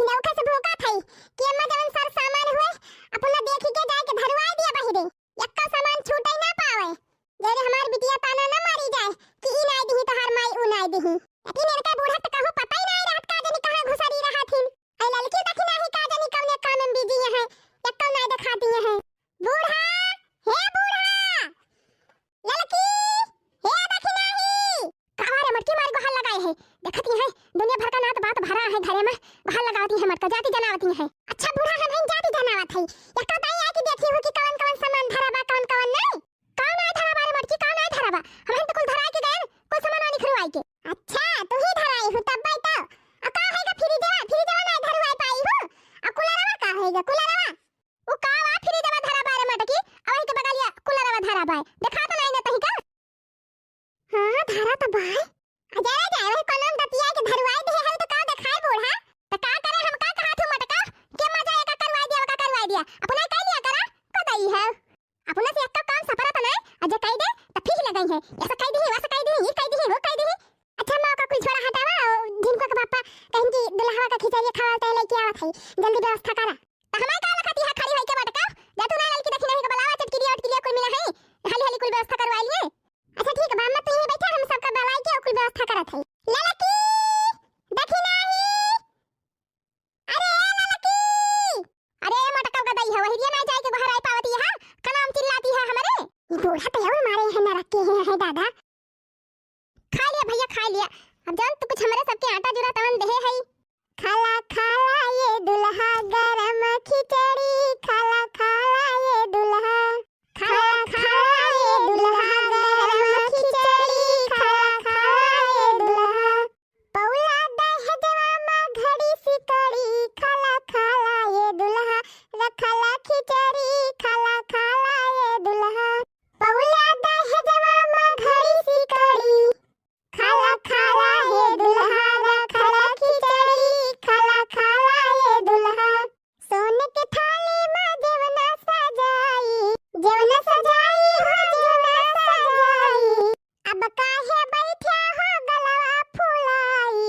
इनौका से भूखा थई कि अम्मा जवन सर सामान हुए अपना देखी के जाके धरवाई दिया बहिरे एक्का सामान छूटे ना पावे जरे हमार बिटिया ताना ना मारी जाए कि ई नहीं दिही तो हर माई उ नहीं दिही लेकिन इनका बूढ़ा तो कहूं पता ही नहीं रहत का जनी कहां घुसरी रहा थी ए लड़की तक नहीं का जनी कौने काम में बिजी है एक्का नहीं दिखाती है बूढ़ा हे बूढ़ा लड़की हे देखी नहीं कावारे मटकी मार को हल लगाए है देखती है दुनिया भर का नात बात भरा है घरे में हल लगाती है मटका जाती जनावती है अच्छा बूढ़ा हम हम जाती जनावत है एक्का दाई आके देखी हो कि कौन कौन सामान धरा बा कौन कौन नहीं कौन नहीं धरा बारे मटकी कौन नहीं धरा बा हम तो कुल धरा के गए कोई सामान नहीं खरवाई के अच्छा तू ही धराई हो तब भाई तो आ का हैगा फ्रिजवा नहीं धरवाई पाई हो आ कूलरवा का हैगा कूलरवा ओ का वा फ्रिजवा धरा बारे मटकी अवही के बगलिया कूलरवा धरा बाय देखा तो नहीं न तही का हां धरा तो बाय आ जरा जाए वही कलम दतिया के धरवाई दे है तो का देखाई बूढ़ा तो का करे हम का कहा थू मटका के मजा का करवाई दिया अपना कह लिया करा को दई है अपना से एक काम सफरा तो नहीं अजे कह दे तो फिर लगाई है ऐसा कह दी वैसा कह दी ये कह दी वो कह दी अच्छा मां का कुछ छोड़ा हटावा जिनको का पापा कहीं की दुल्हा का खिचड़ी खावा लेके आवत है जल्दी व्यवस्था करा तो हमार का लखती है खड़ी होई के मटका जा तू ना लड़की देखी नहीं के बुलावा चटकी अटकी कोई मिला है हाली हाली कुल व्यवस्था करवा लिए अच्छा ठीक है बाम्मा तू ही बैठा हम सबका बुलाई के कुल व्यवस्था करत है लड़की देखी नहीं अरे लड़की अरे मटका का दई है वही ये ना जाए के बाहर आई पावती है खाना हम चिल्लाती है हमारे ये बूढ़ा तो और मारे हैं ना रखे हैं दादा खा लिया भैया खा लिया अब जान तू कुछ हमारे सबके आटा जुरा तवन दे है खाला खाला ये दुल्हा गरम खिचड़ी खाला खाला ये दुल्हा खाला खाला ये दुल्हा गरम खिचड़ी खाला खाला ये दुल्हा पौला दहजवा में घड़ी सिकड़ी खाला खाला ये दुल्हा रखला खिचड़ी खाला खाला ये दुल्हा पौला दहजवा में घड़ी सिकड़ी खाला खाला ये दुल्हा रखला खिचड़ी खाला खाला ये दुल्हा सोने के थाली में जेवना सजाई हो जेवना सजाई अब काहे बैठा हो गलवा फुलाई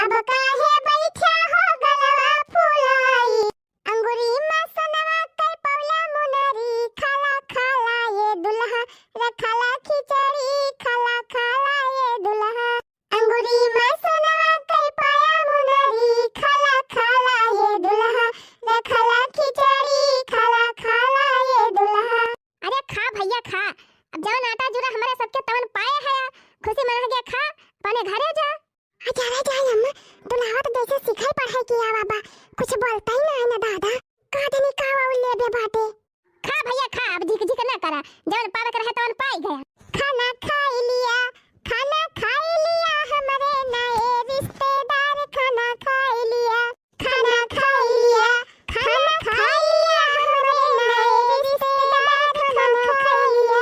अब काहे बैठा हो गलवा फुलाई अंगूरी में सनवा कई पौला मुनरी खाला खाला ये दुल्हा रखला खिचड़ी खाला खाला ये दुल्हा अंगूरी में सनवा कई पाया मुनरी खाला खाला ये दुल्हा रखला खिचड़ी खाला खाला ये दुल्हा अरे खा भैया खा अब जवन आटा जुरा हमारे सबके तवन पाए है खुशी मना गया खा पाने घरे जा जा अम्मा दुल्हा तो जैसे सिखाई पढ़ाई किया बाबा कुछ बोलता ही ना है ना दादा का देनी का ले बे बाटे खा भैया खा अब झिक झिक ना करा जवन पावे कर है तवन पाई गया खाना खाई लिया हमारे नए रिश्तेदार खाना खाई लिया खाना खाई लिया हमारे नए रिश्तेदार खाना खाई लिया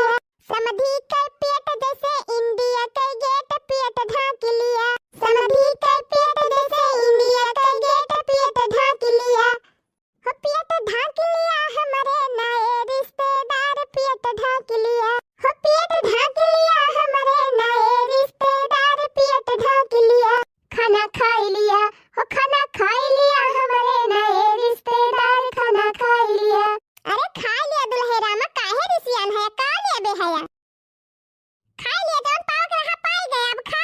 समधी के पेट जैसे इंडिया के गेट पेट ढाक लिया समधी के पेट जैसे इंडिया के गेट पेट ढाक लिया हो पेट ढाक लिया हमारे नए रिश्तेदार पेट ढाक लिया हो पेट ढाक लिया हमारे नए रिश्तेदार पेट ढाक लिया खाना खाई लिया हो खाना खाई लिया हमारे नए रिश्तेदार खाना खाई लिया अरे खा लिया दुल्हेरा में काहे रिसियन है का ले बे है खा लिया जौन पाव के रहा पाई गए अब खा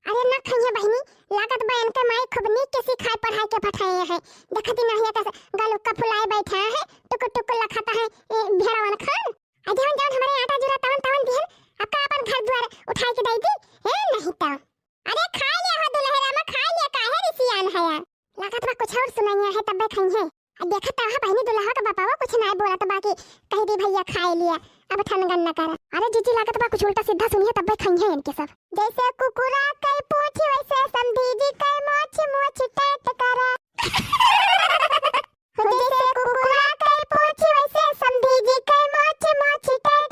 अरे न खइया बहनी लागत बहन के माई खूब नीक के सिखाई पढ़ाई के पठाए है देखती नहीं कैसे गलुक का फुलाए बैठा है टुक टुक लखता है भेड़ावन खान अजवन जौन हमारे आटा जुरा तवन दिहन आपका अपन घर द्वार उठाई के दई दी है नहीं तो अरे खा लिया हो दुल्हेरा में खा लिया काहे रिसियन है लागत बा कुछ और सुनाइया है तब खाई है अब देखा तो बहनी दुल्हा का बापावा कुछ नहीं बोला तो बाकी कह दी भैया खा लिया अब ठनगन न करा अरे जीजी लागत बा कुछ उल्टा सीधा सुनिए तब खाई है इनके सब जैसे कुकुरा कई पूछ वैसे समधी जी कई मोछ टेट करा जैसे कुकुरा कई पूछ वैसे समधी जी कई मोछ टेट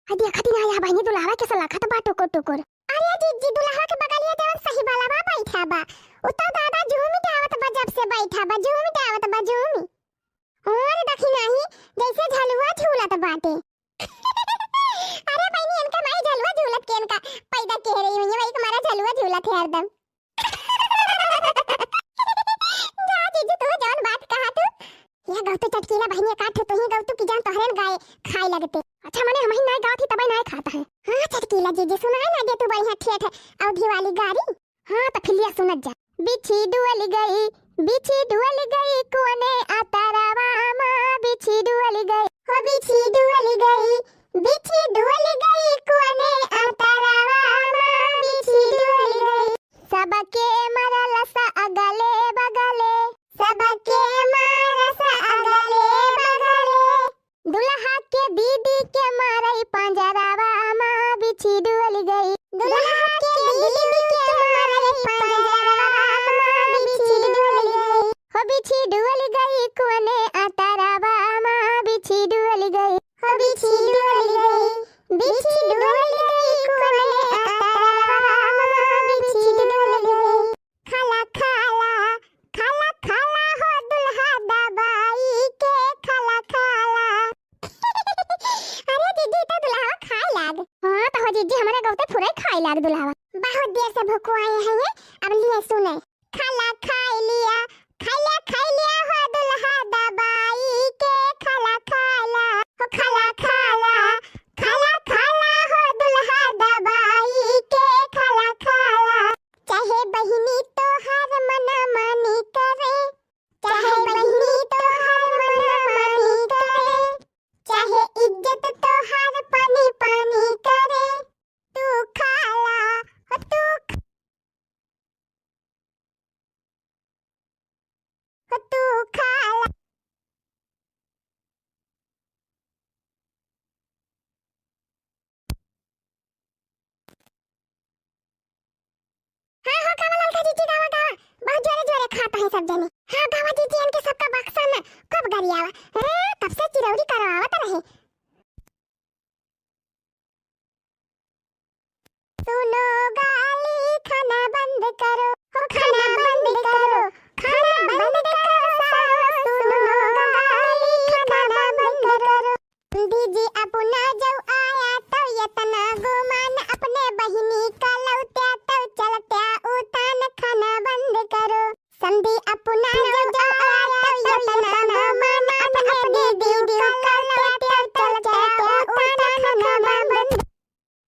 हदी खती ना या बहनी दुल्हा के सलाखत बा टोकर टोकर। अरे जीजी दुल्हा के बगलिया जवन सही वाला बा बैठा बा। उतो दादा झूमी आवत बा जब से बैठा बा झूमी आवत बा झूमी। और देखी नाही जैसे झलुआ झूलत बाटे। अरे बहनी इनका माई झलुआ झूलत के इनका पैदा कह रही हुई है भाई हमारा झलुआ झूलत है हरदम। जा जीजी तू जवन बात कहा तू या गौतु चटकीला बहनी काठ तो ही गौतु की जान तोहरन गाय खाए लगते। अच्छा मने हम ही ना गाँव थी तब नहीं खाता है। हाँ चटकीला जीजी सुनाए ना दे तू बढ़िया ठेठ अवधि वाली गाड़ी। हाँ तो फिर लिया सुनत जा। बिछी डुअल गई कोने आता रावा माँ बिछी डुअल गई हो बिछी डुअल गई कोने आता रावा माँ बिछी डुअल गई। सबके मरल सा अगले बगले सबके मरल सा अगले बगले दुल्हा के दीदी के मारई पंजरावा माँ बिछी डुअल गई। दुल्हा के दीदी के मारई पंजरावा माँ बिछी डुअल गई हो बिछी डुअल गई कोने अतरावा माँ बिछी डुअल गई हो बिछी डुअल गई कोने अतरावा माँ बिछी डुअल गई। खाला खाला खाला खाला हो दुल्हा दबाई के खाला खाला। अरे दीदी तो दुल्हा खाए लाग। हाँ तो हो जीजी हमारे गाँव ते पूरा खाए लाग दुल्हा। बहुत देर से भूखो आए हैं ये अब लिए सुने। खाला खाए लिया हो दुल्हा दबाई के खाला खाला हो खाला खाला हो दुल्हा दबाई के खाला खाला। चाहे बहिनी तो हर मना मानी करे चाहे बहिनी तो हर मना मानी करे चाहे इज्जत तो हर पानी पानी करे तू खाला हो तू खाला। हाँ हाँ गावा ललका जीजी गावा बहुत जोरे जोरे खाता है सब जने। हाँ गावा जीजी इनके सबका बक्सा ना कब गरियावा तब से चिरौरी करवावत रहे। सुनो गाली खाना बंद करो हो खाना बंद करो सुनो गाली खाना बंद करो। दीजी अपना जब आया तो ये तना गुमान अपने बहिनी का लौट्या तो चलत्या उतान खाना बंद करो। संधि अपना जब आया तो ये तना गुमान अपने दीदी का लौट्या तो चलत्या उतान खाना बंद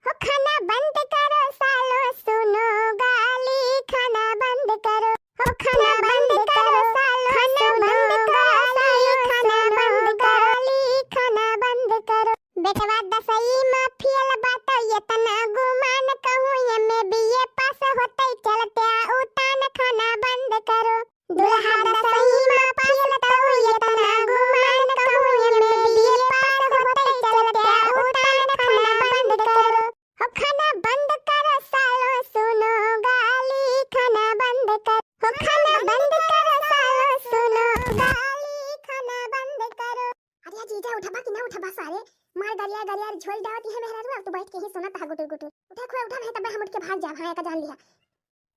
हो खाना बंद करो सालो सुनो गाली खाना बंद करो हो खाना बंद करो सालो सुनो गाली खाना बंद गाली खाना बंद करो। बेटवा दसई में फेल बात ये तना गुमान कहूँ ये में बीए पास होते चलत्या उतान खाना बंद करो। दुल्हा दसई में फेल तो ये तना गुमान कहूँ ये में बीए पास होते चलत्या उतान खाना बंद करो हो खाना बंद करो सालो सुनो गाली खाना बंद करो हो खाना बंद करो सालो सुनो गाली खाना बंद करो। अरे जीजा उठा कि ना उठा सारे मार गरिया झोल डावती है मेहरा अब तो बैठ के ही सुनत है गुटुर गुटुर। उठा नहीं तब हम उठ के भाग जा भाई का जान लिया।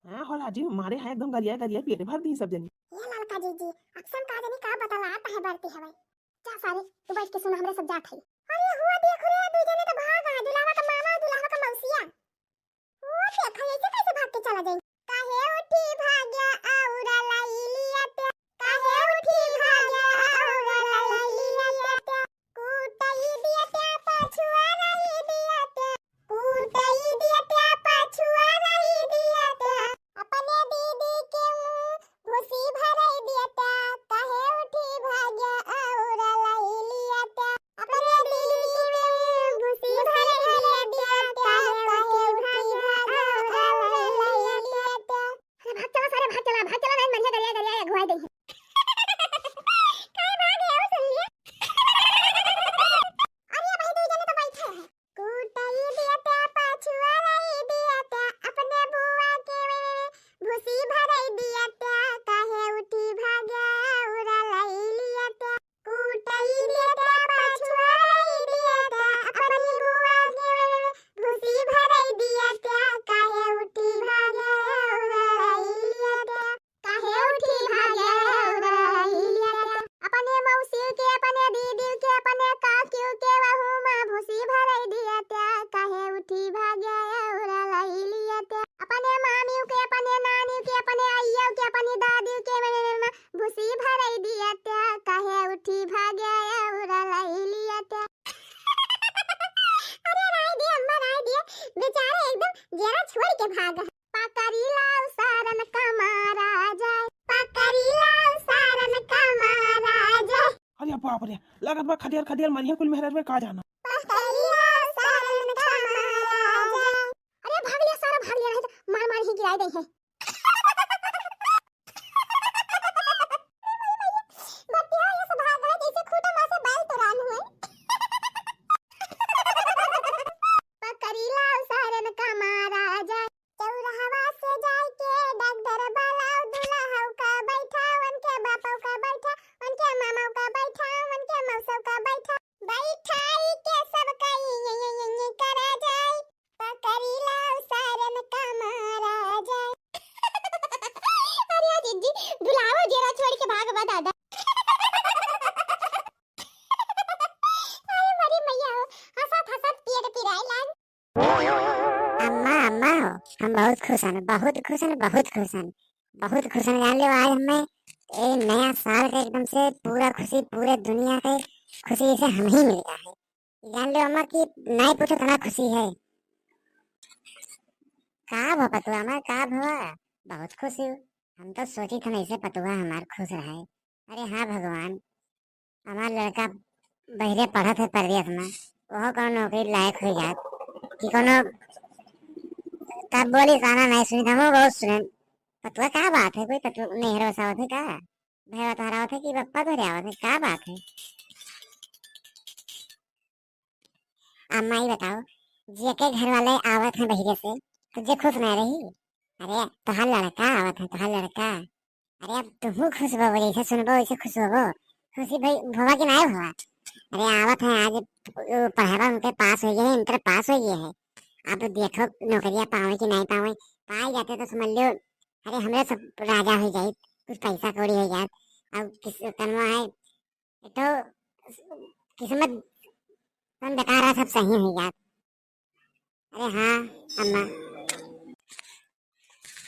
हाँ हो राजी मारे हैं एकदम गरिया पेट भर दी सब जनी। ये ललका जीजी अक्सर का जनी का बतला आता है बढ़ती है भाई। जा सारे तू बैठ के सुन हमरे सब जात है। अरे हुआ देख रे दू जने तो भाग आ दुल्हा का मामा दुल्हा का मौसिया। ओ देखा ऐसे कैसे भाग के चला जाए। काहे उठी भाग्या औरा लाई लिया ते काहे उठी भाग्या औरा लाई लिया ते कूटाई दिया ते पाछुआ रही दिया ते कूटाई दिया ते पाछुआ रही दिया ते अपने दीदी के मुंह घुसी भराई दिया ते काहे उठी भाग्या औरा लाई लिया ते अपने दीदी के मुंह घुसी जरा छोड़ के भाग। पकड़ीला सारन का मारा जाए, पकड़ीला सारन का मारा जाए। अरे बाप रे, लागत बा खदियार खदियार मरिया कुल मेहरत में का जाना। पकड़ीला सारन का मारा जाए। अरे भाग लिया सारा, भाग लिया, नहीं तो मार मार ही गिरा दे है। बतिया ये सब भाग गए जैसे खूंटा मार से बैल तुरान हुए। पकड़ीला सारन का मारा जाए, चौराहा से जाए के डगर बलाओ, दुल्हा का बैठा, उनके बापा का बैठा, उनके मामा का बैठा, उनके मौसा का बैठा, बैठाई के सब कई ये करा जाए, पकड़ीला सारन का मारा जाए। अरे दीदी बुलाओ जरा, छोड़ के भाग बा दादा। अरे मरी मैया हंसत हंसत पेट पिराए लाग। अम्मा अम्मा हम बहुत खुश हैं, बहुत खुश हैं, बहुत खुश हैं, बहुत खुश हैं। जान लो आज हमें ये नया साल का एकदम से पूरा खुशी, पूरे दुनिया के खुशी से हम ही मिल गया है। जान लो अम्मा की नहीं पूछो तना खुशी है। का भा पतुआ हमार, का भवा बहुत खुश हूँ। हम तो सोची था ऐसे पतुआ हमार खुश रहे। अरे हाँ भगवान, हमार लड़का बहरे पढ़ा थे परदेश में, वह कौन नौकरी लायक हो जात कि कोनो तब बोली गाना नहीं सुनी था, हम बहुत सुने। पतुआ का बात है, कोई पतुआ नहीं बसावत है का भैया बता थे कि पप्पा तो आवत है, का बात है। अम्मा ही बताओ, जे के घर वाले आवत हैं बहिरे से तो जे खुश नहीं रही। अरे तोहार लड़का आवत है, तोहार लड़का। अरे अब तुम खुश हो, जैसे सुनबो वैसे खुश हो। खुशी भाई भवा की नहीं भवा। अरे आवत है आज पढ़ावा उनके पास हो गए, इंटर पास हो गए है। अब देखो नौकरियां पावे कि नहीं पावे, पाए जाते तो समझ लो अरे हमरे सब राजा हो जाए, कुछ पैसा कौड़ी हो जाए। अब किस कन्वा है तो किस्मत तुम बेकार है, सब सही हो जाए। अरे हाँ अम्मा,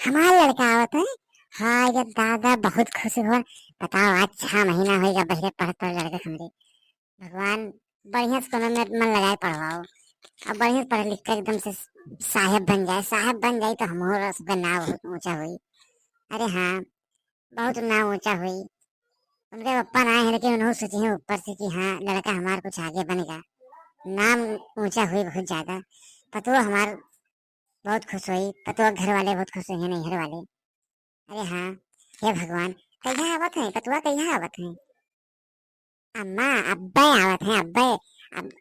हमारा लड़का आवत है। हाँ ये दादा बहुत खुश हुआ। बताओ आज 6 महीना होगा बहरे पढ़ते लड़के हमरे। भगवान बढ़िया से कोनो में मन लगाए पढ़वाओ, अब बढ़िया पढ़ लिख कर एकदम से साहब बन जाए, साहब बन जाए तो हमारा सबका नाम बहुत ऊंचा हुई। अरे हाँ बहुत नाम ऊंचा हुई। उनके पप्पा ना है लेकिन उन्होंने सोचे हैं ऊपर से कि हाँ लड़का हमारा कुछ आगे बनेगा, नाम ऊंचा हुई बहुत ज्यादा। पतुआ हमार बहुत खुश हुई, पतुआ घर वाले बहुत खुश हुए, नैहर वाले। अरे हाँ हे भगवान, कहिया आवत है पतुआ, कहिया आवत है। अम्मा अब्बे आवत है, अब्बे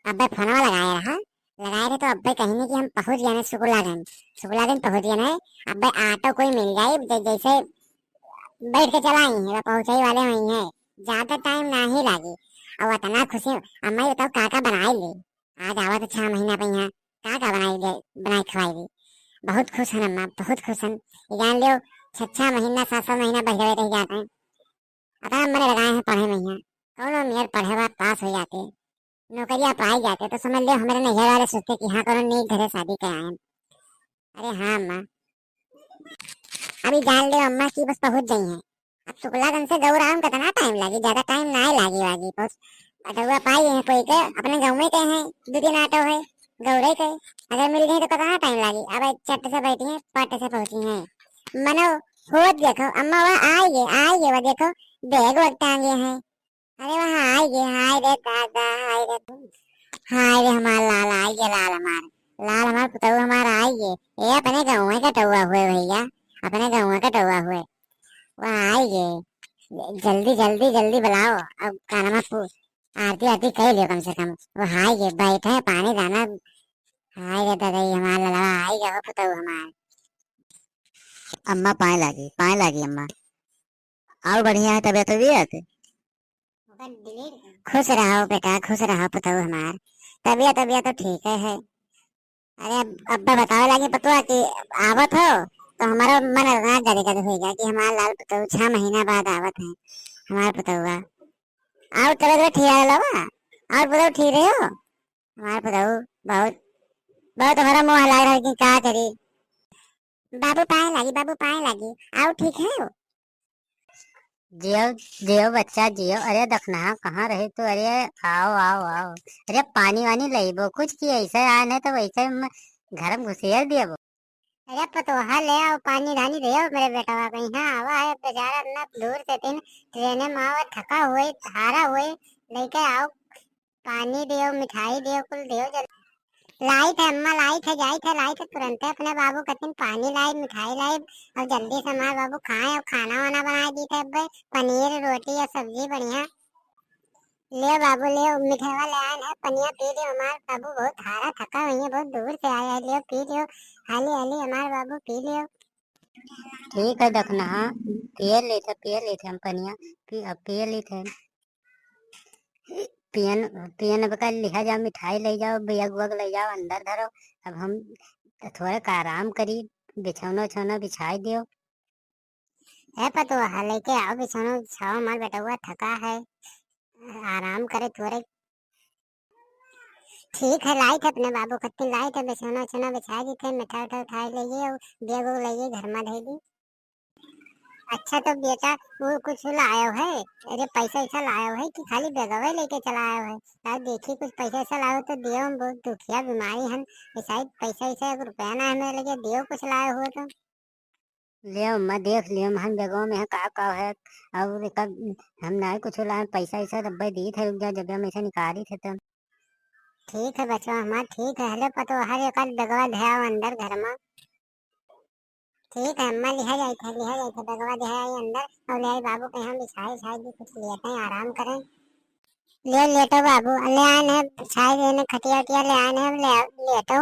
अब्बे फोनवा लगाया रहा, लगाए थे तो अब्बे कहीं नहीं कि हम पहुंच गए हैं सुकुलागंज, सुकुलागंज पहुंच गए हैं। अब्बे ऑटो कोई मिल जाए जैसे बैठ के चला आई है, पहुंचाई वाले वही है, ज्यादा टाइम ना ही लागी। और इतना खुशी। अम्मा ये बताओ काका बनाई ले, आज आवत 6 महीना पे यहाँ काका बनाई ले, बनाई खवाई ली। बहुत खुश हैं अम्मा, बहुत खुश हैं। जान लो 6 महीना 7 महीना बहरे रह जाते हैं। अतः मैंने लगाए हैं पढ़े में यहाँ, कौन मेयर पढ़े बाद पास हो जाते, नौकरियां पाई जाते तो समझ लो हमारे नैहर वाले सोचते कि हाँ कौन नहीं घरे शादी कर आए। अरे हाँ अम्मा, अभी जान लो अम्मा की बस पहुंच गई हैं। अब शुक्लागंज से गौराम कितना टाइम लगी, ज्यादा टाइम नहीं लागी वागी। बस अटुआ पाई है कोई के अपने गाँव में के हैं, 2-3 ऑटो है गौरे के, अगर मिल गई तो कितना टाइम लगी। अब चट से बैठी है, पट से पहुंची है। मनो हो देखो अम्मा वह आएगी वह देखो बैग वग टांगे हैं। अरे वहाँ आएगी, हाय रे दादा, हाय रे हाय रे हमारा लाल आएगी, लाल हमारा पुतहु हमारा आएगी। ये अपने गाँव का टुआ हुए भैया, अपने गाँव का टुआ हुए, वहाँ आएगी। जल्दी जल्दी जल्दी बुलाओ। अब कानमा आरती आरती कर लियो कम से कम। वो आएगी, बैठे पानी दाना। हाय रे दादा हमारा लाला आएगा, वो पुतहु हमारा। अम्मा पाए लागी अम्मा। और बढ़िया है तबीयत तबीयत। खुश रहो बेटा, खुश रहो पुतहु हमार, तबीयत तबीयत तो ठीक है। अरे अब्बा बतावे लगे पतुआ कि आवत हो तो हमारा मन इतना गदगद हो गया कि हमारा लाल पुतहु 6 महीना बाद आवत है हमारा पुतहुआ। और तबीयत ठीक है लवा, और पुतहु ठीक रहे हो हमारा पुतहु। बहुत बहुत हमारा मुँह हला रहा है कि क्या करी। बाबू पाए लगी, आओ ठीक है हो। जियो जियो बच्चा जियो। अरे दखना कहाँ रहे तो, अरे आओ आओ आओ। अरे पानी वानी लईबो कुछ की ऐसे आने तो वैसे घर में घुसिया दिया। अरे पतोहा ले आओ, पानी धानी दे आओ मेरे बेटा कहीं। हाँ आवा है बेचारा इतना दूर से ट्रेन में आवा, थका हुए हारा हुए, लेके आओ पानी दियो, मिठाई दियो, कुल दियो जल्दी। लाई थे अम्मा, लाई थे, लाई थे तुरंत अपने बाबू कतिन पानी लाई, मिठाई लाई। और जल्दी से हमारे बाबू खाए और खाना वाना बना दी थे अब। पनीर रोटी और सब्जी बढ़िया। ले बाबू ले, मिठाई ले आए हैं, पनिया पी लियो हमारे बाबू, बहुत हारा थका हुई है, बहुत दूर से आया है, लियो पी लियो, हाली हाली हमारे बाबू पी लियो। ठीक है दखना, हाँ पिए लेते हम पनिया, अब पिए लेते पियन पियन अब कल लिखा जाओ, मिठाई ले जाओ, बैग वग ले जाओ, अंदर धरो। अब हम थोड़ा का आराम करी, बिछौना उछौना बिछाई दियो। है पतो लेके आओ बिछौना बिछाओ, हमारा बेटा हुआ थका है, आराम करे थोड़े। ठीक है लाई थे अपने बाबू कत्ती, लाई थे बिछौना उछौना बिछाई दी थे, मिठाई उठाई उठाई लेइए और बैग वग लेइए घर में दे दी। अच्छा तो बेटा वो कुछ लायो है? अरे पैसा ऐसा लायो है कि खाली बेगवे लेके चला आयो है? यार देखिए कुछ पैसा ऐसा लायो तो दियो, हम बहुत दुखिया बीमारी हन, शायद पैसा ऐसा एक रुपया ना हमें लगे, दियो कुछ लायो हो तो। ले अम्मा देख लियो हम बेगों में है का है, और हम ना कुछ लाए पैसा ऐसा डब्बे दी थे, रुक जा जब हम ऐसा निकाली थे तब। ठीक है बच्चों हमारा, ठीक है हले पतो हर एक बेगवा धया अंदर घर में। ठीक है अम्मा लिहा जाए थे बेगवा दिया अंदर, और ले आई बाबू के हम बिछाई छाई दी, कुछ लेते हैं आराम करें। ले लेटो बाबू, ले आए हैं छाई देने, खटिया उटिया ले आए हैं, लेटो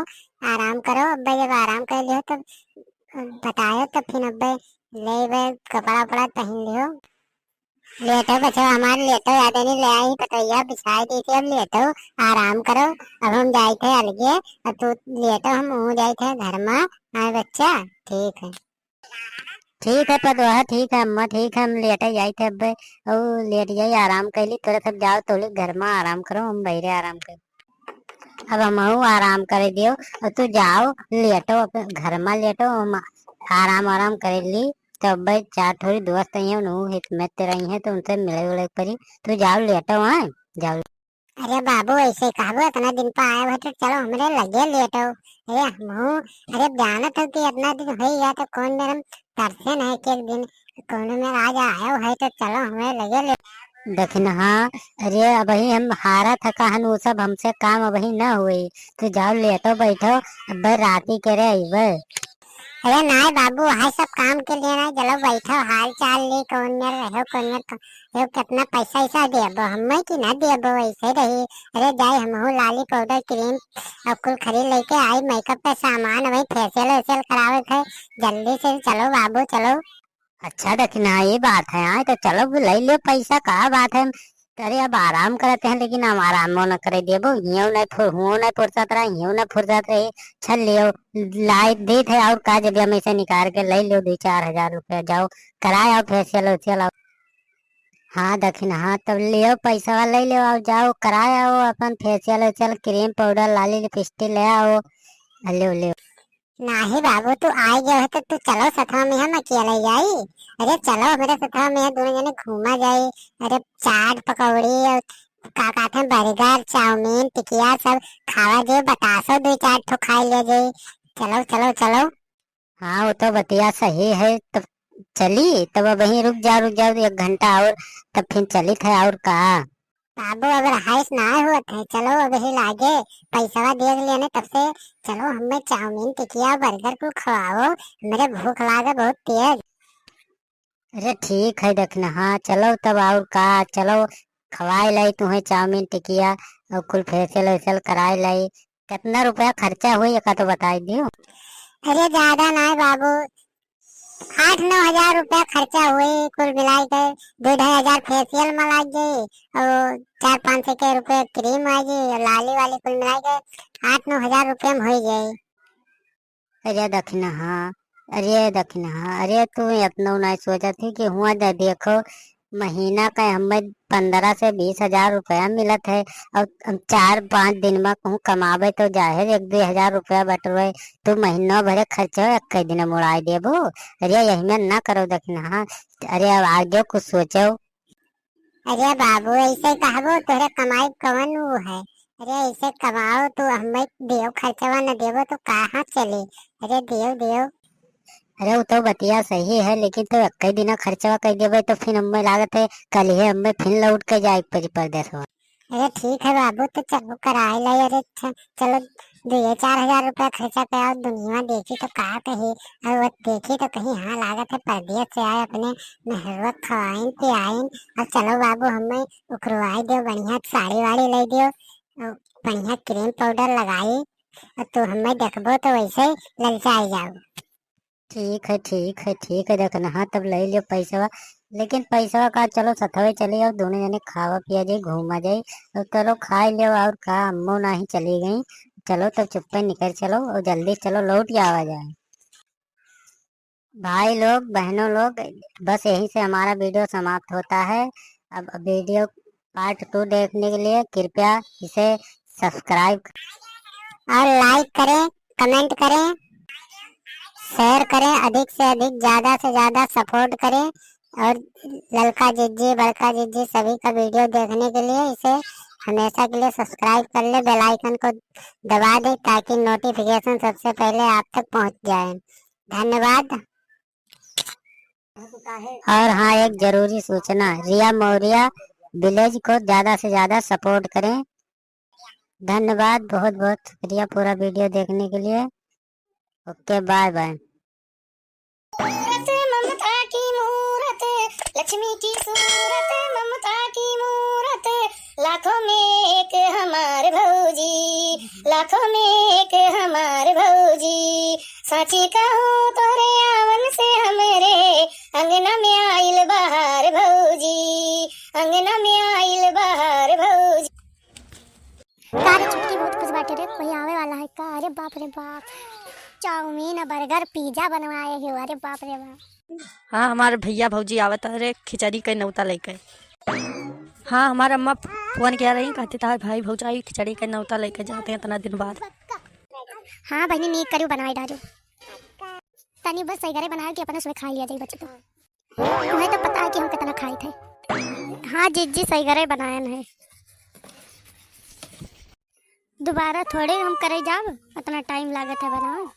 आराम करो। अब जब आराम कर लियो तब बतायो, तब फिर अब ले कपड़ा उपड़ा पहन लियो। लेटो बच्चों हमारे, लेटो याद नहीं ले आई पतैया बिछाई दी थी, अब लेटो आराम करो। अब हम जाए थे अलगे, अब तू लेटो, हम मुँह जाए थे घर में। हाँ बच्चा ठीक है पदवा, ठीक है अम्मा, ठीक है हम लेटे जाए थे अब, और लेट जाए आराम कर ली, थोड़ा सब जाओ तो घर में आराम करो, हम बहरे आराम कर। अब हम आराम कर दियो, और तू जाओ लेटो अपने घर में, लेटो हम आराम आराम कर ली। तो अब चार थोड़ी दोस्त आई है, हित रही है तो उनसे मिले उले पड़ी, तू जाओ लेटो, हाँ जाओ। अरे बाबू ऐसे कहो, इतना दिन पर आया हो तो चलो हमरे लगे लेटो। अरे हम अरे जानत हो कि इतना दिन हो गया तो कौन दिन तरसे नहीं के एक दिन कौन में आज आयो है, तो चलो हमें लगे ले देखना। हाँ अरे अभी हम हारा थका हन, वो सब हमसे काम अभी न हुई, तो जाओ लेटो बैठो, अब राती करे अबे। अरे नहीं बाबू हाय सब काम के लिए ना, चलो बैठो हाल चाल ले, कौन ने रहो कौन ने कितना पैसा ऐसा देबो हमें कि ना देबो ऐसे रही। अरे जाए हम लाली पाउडर क्रीम और कुल खरीद लेके आई, मेकअप पे सामान वही फेशियल वेशियल करावे थे, जल्दी से चलो बाबू चलो। अच्छा देखना ये बात है, हाँ तो चलो ले लो पैसा, का बात है। अरे अब आराम करते हैं, लेकिन हम आराम न करे देबो, हुओ नहीं फुर्सत रहा, हियो नहीं फुर्सत रही, चल लियो लाई दी थे, और का जब हम ऐसे निकाल के ले लो 2-4 हजार रुपया, जाओ कराए आओ फेशियल वेशियल। हाँ दक्षिण, हाँ तब लियो पैसा ले लो और जाओ कराए आओ अपन फेशियल वेशियल, क्रीम पाउडर लाली लिपस्टिक ले आओ, ले ले। नहीं बाबू तू आ गया है तो तू चलो सथवा में, हम अकेले जाई? अरे चलो मेरे सथवा में दोनों जने घूमा जाई। अरे चाट पकौड़ी और का कहते हैं बर्गर चाउमीन टिकिया सब खावा जे, बतासो 2-4 ठो खा ले जाई। चलो चलो चलो। हाँ वो तो बतिया सही है, तब चली तब वहीं रुक जाओ 1 घंटा और, तब फिर चली थे और का। बाबू अगर हाइस ना हुआ थे, चलो अब ही लागे पैसा देख लिया ना तब से, चलो हमें चाउमीन टिकिया बर्गर को खवाओ, मेरे भूख लागे बहुत तेज। अरे ठीक है देखना, हाँ चलो तब और का, चलो खवाए लाई तुम्हें चाउमीन टिकिया और कुल फेशियल वेशियल कराए लाई। कितना रुपया खर्चा हुई का तो बता दियो। अरे ज्यादा ना बाबू, 8-9 हजार रुपया खर्चा हुए, कुल मिलाई के 2-2.5 हजार फेशियल में लग गई, और 4-5 के रुपए क्रीम आ गई, लाली वाली कुल मिलाई के 8-9 हजार रुपये में हो गई। अरे दक्षिणा हाँ, अरे तू इतना नहीं सोचा थी कि हुआ देखो महीना का हमें 15 से 20 हजार रुपया मिलत है, और 4-5 दिन में कहूँ कमावे तो जाहिर 1-2 हजार रुपया बटवे, तो महीना भरे खर्चो एक दिन मुड़ाई देबो। अरे यही में ना करो दक्षिणा, हाँ अरे अब आगे कुछ सोचो। अरे बाबू ऐसे कहबो, तोरे कमाई कवन वो है? अरे ऐसे कमाओ तो हमें देव खर्चवा न देवो तो कहाँ चले? अरे देव देव अरे वो तो बतिया सही है, लेकिन तो कई दिन खर्चा कर देवे तो फिर हमें लागत है कल ही हमें फिर लौट के जाए परदेश। अरे ठीक है बाबू, तो चलो कराए लाई। अरे चलो 2-4 हजार रुपया खर्चा कराओ, दुनिया देखी तो कहा कही, और वो देखी तो कहीं हाँ लागत है परदेश से आए अपने मेहरवा खवाइन पियाइन। अब चलो बाबू हमें उखरवाई दो, बढ़िया साड़ी वाड़ी ले दो, और बढ़िया क्रीम पाउडर लगाई, और तू हमें देखबो तो वैसे ही ललचाई जाओ। ठीक है ठीक है ठीक है, देखना हाँ तब ले लियो पैसा, लेकिन पैसा का चलो सथवे चले और दोनों जने खावा पिया जाए घूमा जाए। तो चलो खा लियो और का अम्मो नहीं चली गई, चलो तब चुप्पे निकल चलो और जल्दी चलो लौट जावा जाए। भाई लोग बहनों लोग, बस यहीं से हमारा वीडियो समाप्त होता है। अब वीडियो पार्ट 2 देखने के लिए कृपया इसे सब्सक्राइब और लाइक करें, कमेंट करें, शेयर करें, अधिक से अधिक ज्यादा से ज्यादा सपोर्ट करें। और ललका जिज्जी बड़का जिज्जी सभी का वीडियो देखने के लिए इसे हमेशा के लिए सब्सक्राइब कर ले, बेल आइकन को दबा दे ताकि नोटिफिकेशन सबसे पहले आप तक पहुंच जाए। धन्यवाद। और हाँ एक जरूरी सूचना, रिया मौर्या विलेज को ज्यादा से ज्यादा सपोर्ट करें। धन्यवाद, बहुत बहुत शुक्रिया पूरा वीडियो देखने के लिए। Okay bye bye. ममता की मूरत, लक्ष्मी की सूरत, ममता की मूरत, लाखों में एक हमार भौजी, लाखों में एक हमार भौजी। साची कहूँ तोरे आवन से हमरे अंगना में आइल बहार भौजी, अंगना में आइल बहार भौजी। तारे चुटकी बहुत खुश बाटे रे, कोई आवे वाला है का? अरे बाप रे बाप, चाउमीन बर्गर पिज्जा बनवाए हो, अरे बाप रे बाप। हाँ हमारे भैया भौजी आवत रे खिचड़ी के न्योता लेके। हाँ हमारा अम्मा फोन किया रही, कहते था भाई भौजाई खिचड़ी के न्योता लेके जाते हैं इतना दिन बाद। हाँ बहनी नीक करू बनाए डालो, तनी बस सही करे बनाए कि अपने सुबह खा लिया जाए बच्चे तो। तुम्हें तो पता है कि हम कितना खाए थे। हाँ जिज्जी सही करे बनाए है, दोबारा थोड़े हम करे जाब, इतना टाइम लागत है बनाओ।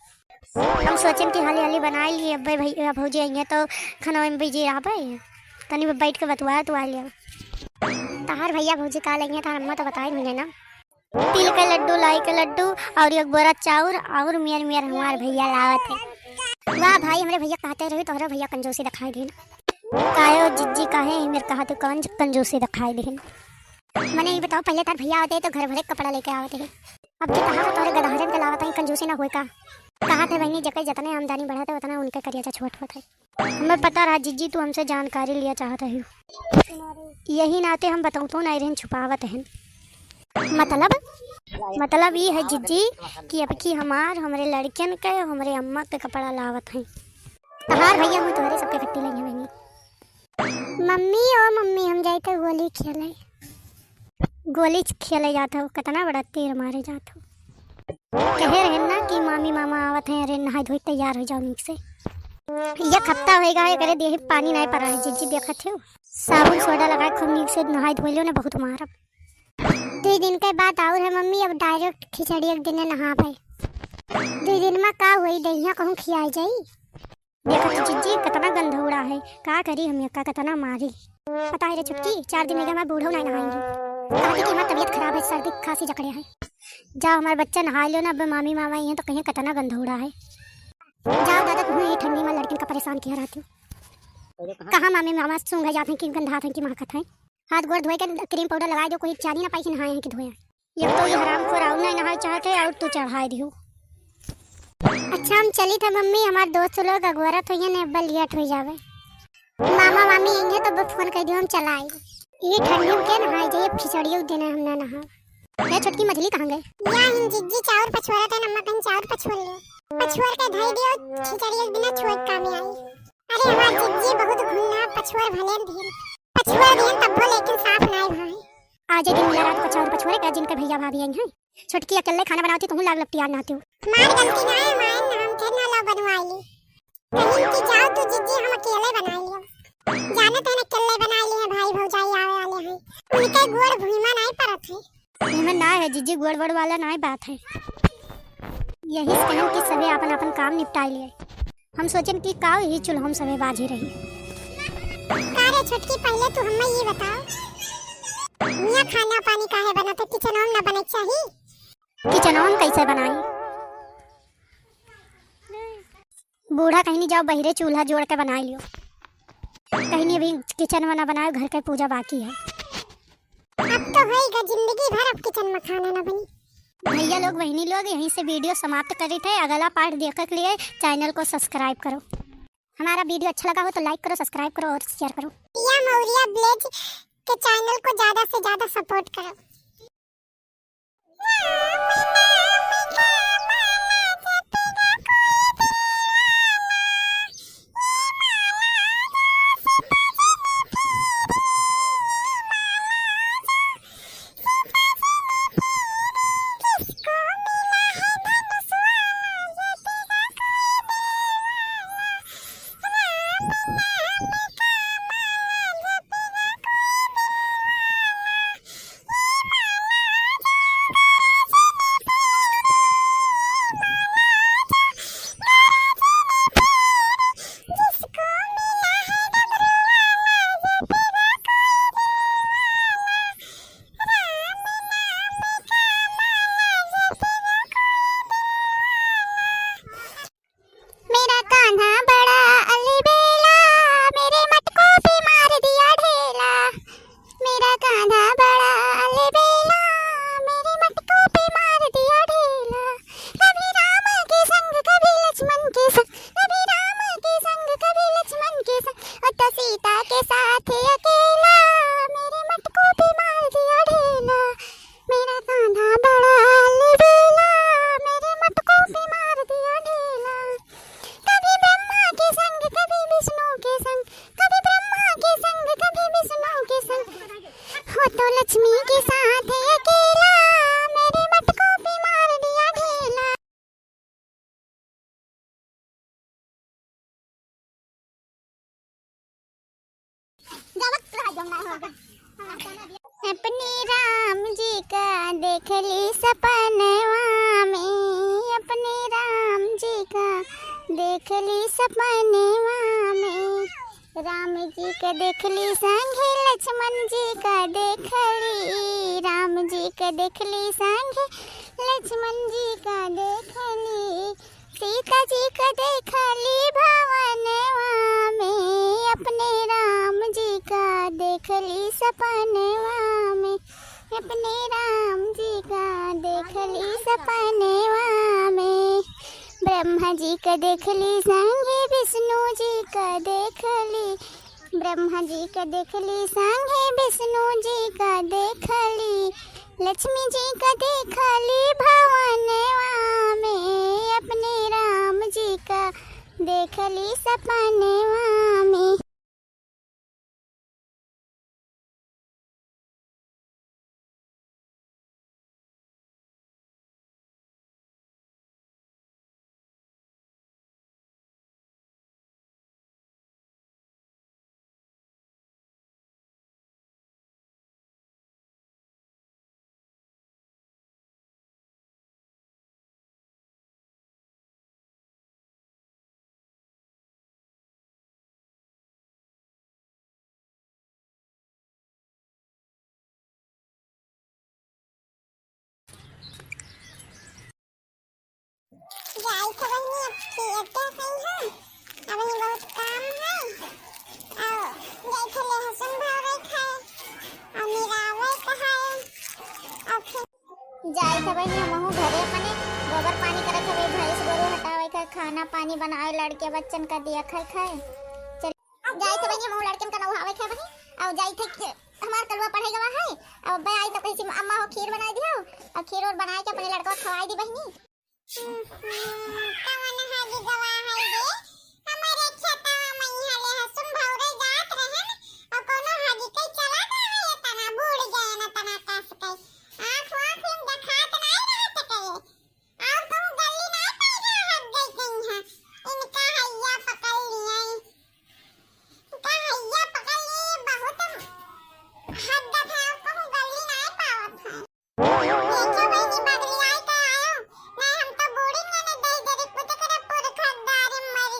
हम सोचें कि हाली हाली बना लिए, अब भैया भौजी आएंगे तो खाना में बिजी रह पाए, तनी बैठ के बतवाया तो आ लिया। तार भैया भौजी का लेंगे तार अम्मा तो बताए मुझे ना, तिल के लड्डू लाई के लड्डू और एक बोरा चाउर और मियर मियर हमारे भैया लावत है। वाह भाई हमारे भैया कहते रहे तो भैया कंजूसी दिखाई देना, कायो जिज्जी काहे मेरे कहा तो कंजूसी दिखाई देना। मैंने ये बताओ पहले तार भैया आते तो घर भरे कपड़ा लेके आवते हैं, अब जो कहा तो गधारन के लावत है, कंजूसी ना होए का? कहा थे बहनी जगह जितने आमदनी बढ़ाते उतना उनके करिया छोट होता है। हमें पता रहा जिज्जी तू हमसे जानकारी लिया चाहता है, यही नाते हम बताऊँ तो नहीं रहन छुपावत है। मतलब ये है जिज्जी कि अब की हमारे लड़कियन के हमारे अम्मा के कपड़ा लावत है। तहार भैया हम तुम्हारे सबके कट्टी लेंगे बहनी। मम्मी ओ मम्मी हम जाते गोली खेले जाता हो, कितना बड़ा तीर मारे जाता हो। कहे रहे ना कि मामी मामा आवत है, अरे नहाई धोई तैयार हो जाओ नीक से। एक हफ्ता होएगा है करे देह पानी नहीं पड़ा है, जिज्जी देखत हो साबुन सोडा लगा खूब नीक से नहाई धोई लो ना, बहुत मारब। 2 दिन के बाद और है मम्मी, अब डायरेक्ट खिचड़ी एक दिन नहा पाए। 2 दिन में का हुई दहिया कहूँ खियाई जाई। देखत जिज्जी कितना गंधौड़ा है, का करी हम यक्का कितना मारी। पता है रे चुटकी 4 दिन में हमारे बूढ़ो नहीं नहाएंगे, कहते कि हमारी तबीयत खराब है, सर्दी खांसी जकड़े है। जाओ हमारे बच्चा नहा लो ना, अब मामी मामा ही हैं तो कहीं कितना गंधौड़ा है। जाओ दादा तुम्हें ये ठंडी में लड़किन का परेशान किया रहती हूँ। कहाँ मामी मामा सूंघ जाते हैं कि गंधाते हैं कि महकत है। हाथ गोड़ धोए के क्रीम पाउडर लगा दो, कोई चानी ना पाई कि नहाए हैं कि धोया। ये तो ये हराम खोर आउ नहीं नहाए चाहते और तू चढ़ाए दियो। अच्छा हम चली था मम्मी, हमारे दोस्त लोग अगवरत हो ने अब लेट हो जावे। मामा मामी आएंगे तो फोन कर दियो हम चलाए। ये ठंडी में क्या नहाए जाइए, खिचड़ी देना हमने नहा। ये छोटकी मछली कहाँ गए? या इन जिज्जी चाउर पछोरा थे, नम्मा कहीं चाउर पछोर लियो, पछोर के धई दियो खिचड़ी बिना छोड़ काम आई। अरे हमार जिज्जी बहुत घुलना पछोर भले धीर पछोर दिन तब लेकिन साफ नहीं भाई। आज दिन मिला रात को चाउर पछोरे का जिनके भैया भाभी आई हैं। छोटकी अकेले खाना बनाती तुम लाग लपटियार नहाते हो। मार गलती ना है, मार नाम थे ना ला बनवाई ली, कहीं की जाओ तो जिज्जी हम अकेले बना लियो। जाने तो ना अकेले बना लिए भाई भौजाई आवे वाले हैं, उनके गोड़ भूमा नहीं परत है। इनमें ना है जिज्जी गोड़ वड़ वाला ना बात है। यही कहन कि सभी अपन अपन काम निपटा लिए। हम सोचन कि का ही चूल्हा समय बाजी रही। कारे छोटकी पहले तू हमें ये बताओ मियां खाना पानी काहे बना तो किचन में ना बने चाहिए। किचनवा में कैसे बनाई? बूढ़ा कहीं नहीं जाओ बहिरे चूल्हा जोड़ के बना लियो। कहीं नहीं अभी किचन में ना बनाओ, घर का पूजा बाकी है। अब तो होएगा जिंदगी भर अब किचन में खाना ना बनी। भैया लोग बहनी लोग यहीं से वीडियो समाप्त कर रहे थे। अगला पार्ट देखने के लिए चैनल को सब्सक्राइब करो। हमारा वीडियो अच्छा लगा हो तो लाइक करो, सब्सक्राइब करो और शेयर करो। पिया मौर्या ब्लेज के चैनल को ज्यादा से ज्यादा सपोर्ट करो। लक्ष्मी के साथ अकेला मेरे मटकों पे मार दिया ढेला। अपने राम जी का देख ली सपनवा में, अपने राम जी का देख ली सपनवा में। राम जी का देख ली संगे लक्ष्मण जी का देख ली, राम जी का देख ली संगे लक्ष्मण जी का देख ली। सीता जी का देख ली भवनवा में, अपने राम जी का देख ली सपनवा में, अपने राम जी का देख ली सपनवा में। ब्रह्मा जी का देख ली संगे विष्णु जी का देख ली, ब्रह्मा जी का देख ली संगे विष्णु जी का देख ली। लक्ष्मी जी का देख ली भवनवा में, अपने राम जी का देख ली सपनवा में। जाई खबर नहीं अब क्या सही है, अब ये बहुत काम है। और जाई खले हसन भावे खाए और मेरा आवे कहाए और फिर जाई खबर नहीं हमहु घरे अपने गोबर पानी करे खबे भैंस गोरू हटावे का खाना पानी बनाए लड़के बच्चन का दिया खाए खाए। चल जाई खबर नहीं हमहु लड़कन का नहावे खाए बनी और जाई थे हमार कलवा पढ़े गवा है और बे आई तो कैसी अम्मा हो खीर बना दियो और खीर और बनाए के अपने लड़का खवाई दी बहनी। कवन हाजी गवा है दे हमारे खेता में हले हसुन भौरे जात रहन और कोनो हाजी कई चला ना है तना बूढ़ गए ना तना कास कई आंख आंख में दिखात नहीं रहत कई और तुम गली ना पैदा हट गई कहीं है इनका हैया पकड़ लिया, इनका हैया पकड़ लिए बहुत हद था कहूं गली ना पावत है। देखो बहनी बदली आई तो आयो नहीं हम तो बूढ़ी ने दे दे पुत कर पुर खदारी मर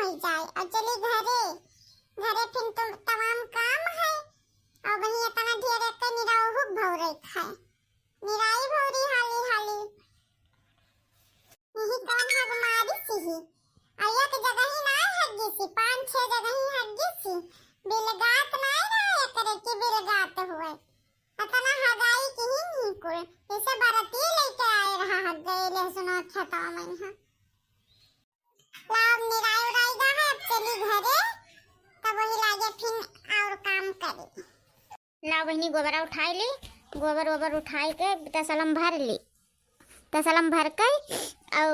रह जाए और चली घरे घरे फिर तो तमाम काम है और वही इतना ढेर के निराहु भौरे खाए निराई भौरी हाली हाली यही कौन है हमारी सी आया के जगह ही ना हग्गी सी 5-6 जगह ही हग्गी सी बिलगात नहीं रहा करे कि बिलगात हुए अतना हगाई की ही नहीं कोई जैसे बरती लेके आए रहा हग गए ले सुनो छता मैं हां लाभ निराई उराई दा है अब चली घरे तब वही लागे फिर और काम करे लाओ बहनी गोबर उठाई ली गोबर उठाई के तसलम भर ली तसलम भर कर और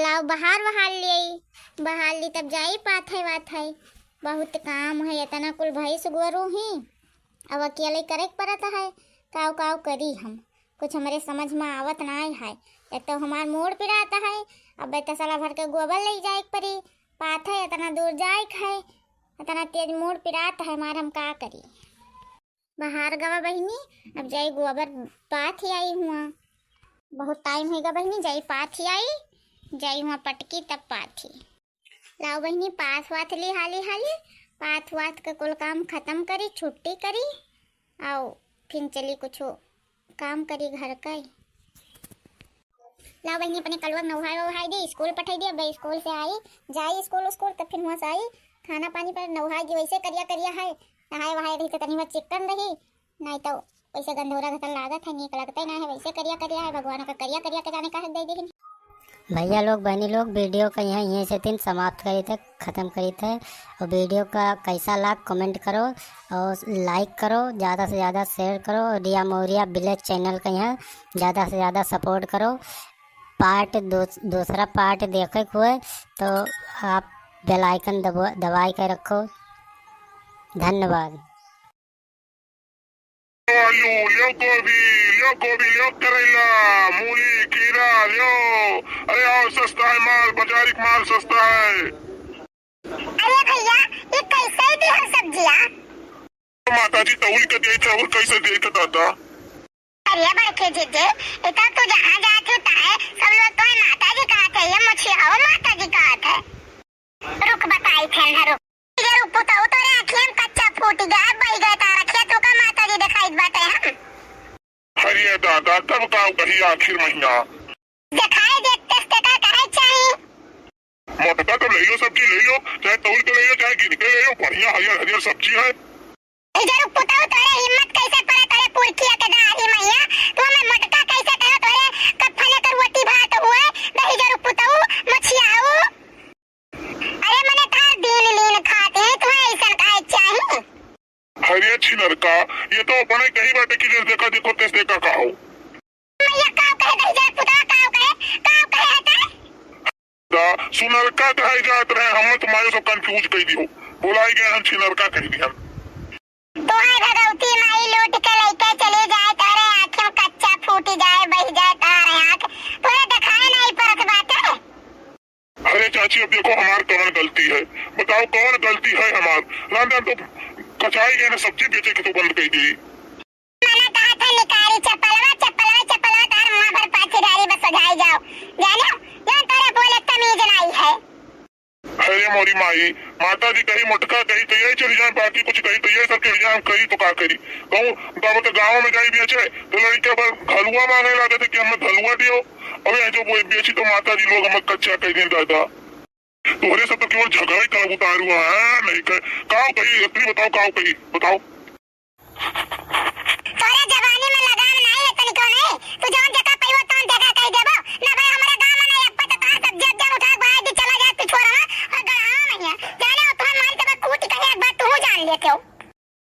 लाओ बहार बहार ली तब जाई पाथे वाथे बहुत काम है इतना कुल भैंस गोरू ही अब अकेले करे पड़ता है काव काव करी हम कुछ हमारे समझ में आवत नहीं है एक तो हमार मोड़ पिराता है अब तसला भर के गोबर ले जाए परी पाथे इतना दूर जाए है इतना तेज मोड़ पिराता है हमार हम का करी बाहर गवा बहनी अब जाई गोबर पाथ ही आई हुआ बहुत टाइम होगा बहनी जाई पाथ ही आई जाई हुआ पटकी तब पाथी लाओ बहनी पाथ वाथ ली हाली हाली पाथ वाथ का कुल काम खत्म करी छुट्टी करी आओ फिर चली कुछ काम करी घर का ही लाओ बहनी अपने कलवा नहाई दी स्कूल पठाई दी अब स्कूल से आई जाई स्कूल तब फिर वहाँ से आई खाना पानी पर नहाई दी वैसे करिया है नहाए वहाए रही तो तनी बहुत चिकन रही नहीं तो वैसे गंधौरा घटन लागत है नीक लगता ही ना है वैसे करिया है भगवान का करिया के जाने का हक दे दी भैया लोग बहनी लोग वीडियो का यहीं से दिन समाप्त करी थे ख़त्म करी थे और वीडियो का कैसा लगा कमेंट करो और लाइक करो ज़्यादा से ज़्यादा शेयर करो और रिया मौर्या विलेज चैनल का यहाँ ज़्यादा से ज़्यादा सपोर्ट करो दूसरा पार्ट देखे हुए तो आप बेल आइकन दबाई के रखो धन्यवाद। आलू लियो गोभी लियो करेला मूली खीरा लियो अरे और सस्ता है माल बाजारिक माल सस्ता है। अरे भैया ये कैसे दी है सब्जियां माता जी तौल के दिए थे और कैसे दिए थे दादा अरे बड़के जीजे इतना तो जहाँ जाते होता है सब लोग तो माता जी कहते हैं ये मछली आओ माता जी कहते हैं रुक बताई थे ना रुक ये रुक पुताऊ तो रे आँखें कच्चा फूट गया बही गया तारा खेत का माता जी दिखाई बाटे हम हरिये दादा तब का कही आखिर महीना दिखाई देते का कहे चाहिए मोटा तो ले लो सब्जी ले लो चाहे तौल के ले लो चाहे गिन के ले लो बढ़िया हरियर सब्जी है इधर पुताऊ तोरे हिम्मत कैसे पड़े तोरे पुरखिया के दाही मैया तू हमें मटका कैसे कहो तोरे कफने कर रोटी भात हुए नहीं इधर पुताऊ मछियाऊ अरे मने तार लीन खाते हैं तुम्हें ऐसा काहे चाहिए हरिये छिनर का ये तो अपने कहीं बाटे की जैसे देखा देखो तेज देखा कहो मैया काव कहे इधर पुताऊ काव कहे दा सुनर का कहे जात रहे हम तुम्हारे सब कंफ्यूज कर दियो बुलाई गए हम छिनर का कह दिया तो है भगवती माई लौट के लेके चले जाए तारे आँखों कच्चा फूट जाए बह जाए तारे आँख तोरे दिखाए नहीं परत बाटे अरे चाची अब देखो हमार कौन गलती है बताओ कौन गलती है हमार रामदान तो कचाई गए ना सब्जी बेचे की तो बंद कर दी मैंने कहा था निकारी चप्पलवा तार मुंह भर पाचीदारी बस सजाई जाओ जानो जान तारे बोले तमीज नहीं है अरे मोरी माई माता जी कही मोटका कही तो यही चली जाए बाकी कुछ कही तो ये सब चली जाए कही तो का करी कहूँ तो गाँव में जाई बेचे तो लड़के पर हलुआ मांगने लगे थे कि हमें हलुआ दियो अब जो वो बेची तो माता जी लोग हमें कच्चा कह दें दादा तोहरे सब तो केवल झगड़ा ही कर उतार हुआ है नहीं काव कही अपनी बताओ काव कही बताओ तोरे जवानी में लगाम नहीं है तनिको नहीं तू जौन जगह पैवा तौन जगह कह देबो ना भाई हमारे गांव में नहीं अब्बा तो कहां सब जब उठा भाई दी चला जा तू छोरा और गड़ा नहीं जाने तो हम मान के कूट कहे एक बात तू जान लेते हो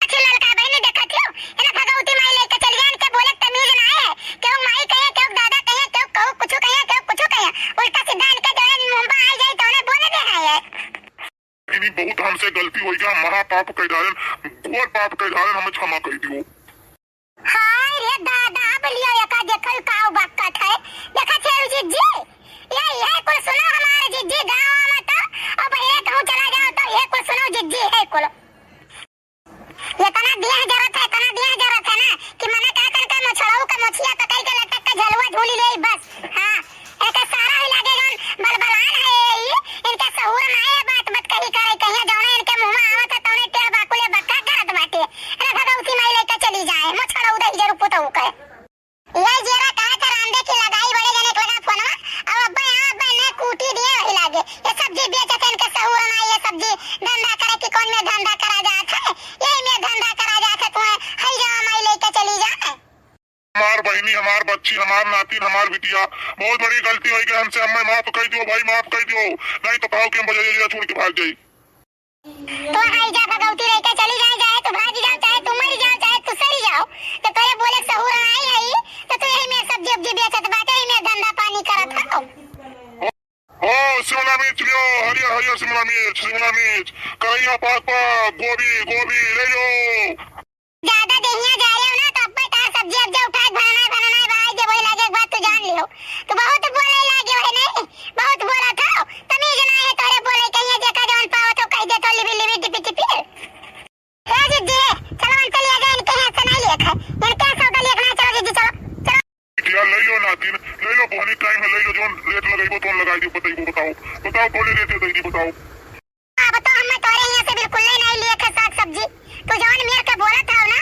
अच्छी लड़का बहनी देखा थियो एना भगवती माई लेके चल गया इनके बोले तमीज ना है क्यों माई कहे क्यों दादा कहे क्यों कहो कुछ कहे उल्टा सीधा इनके जो है मुंबा आ जाए तो उन्हें बोले दे है इन्हीं बहुत हमसे गलती हुई क्या महापाप कह डालन घोर पाप कह डालन हमें क्षमा कर दियो हाय रे दादा बलिया का देखल काव बक्का है देखा छे जीजी ये कुल सुनो हमारे जीजी गांव में तो अब ये कहूं चला जाओ तो ये कुल सुनो जीजी है कुल ये तना दिया जरूरत है ना कि मने का कर मछड़ाऊ का मछिया पकड़ के लटक के झलवा झूली ले बस हां एक सारा ही लगे जन बलबलान है ये इनका सहूर ना है बात मत कही हमार नातिन हमार बिटिया बहुत बड़ी गलती हो गई हमसे, हमें माफ कर दियो भाई, माफ कर दियो, नहीं तो कहो कि हम बजरिया छोड़ के भाग जाई। तो आई जा भगवती रह के चली जाए, चाहे तू भाग जाओ, चाहे तू मर जाओ, चाहे तू सरी जाओ, तो तेरे बोले सहूर आई है तो तू यही में सब्जी उब्जी बेचत बाटे, यही में धंधा पानी करत हो। ओ शिमला मिर्च लियो, हरियर हरियर शिमला मिर्च, करैया पाक गोभी गोभी ले लो। ज्यादा देहिया जा रहे हो ना तो अब्बा तार सब्जी अब उठा बनाना भाई दे वही लागे, एक बात तू जान लियो, तो बहुत बोले लागे है नहीं, बहुत बोला था, तमीज ना है तोरे बोले कहीं जे का जवन पाओ तो कह दे तो लिबी टिपी टिपी ए जीजी चलो अंकल ले गए, इनके हाथ से नहीं लेखा, इनके सौदा लेखना, चलो जीजी चलो यार ले लो नातिन, ले लो, बहुत टाइम है, ले लो, जोन रेट लगाइबो तो लगाई दियो, बताओ बोले रेट दे दी, बताओ। अब तो हम तोरे यहाँ से बिल्कुल नहीं लिए थे साग सब्जी, तू जवन मेरे के बोला था ना,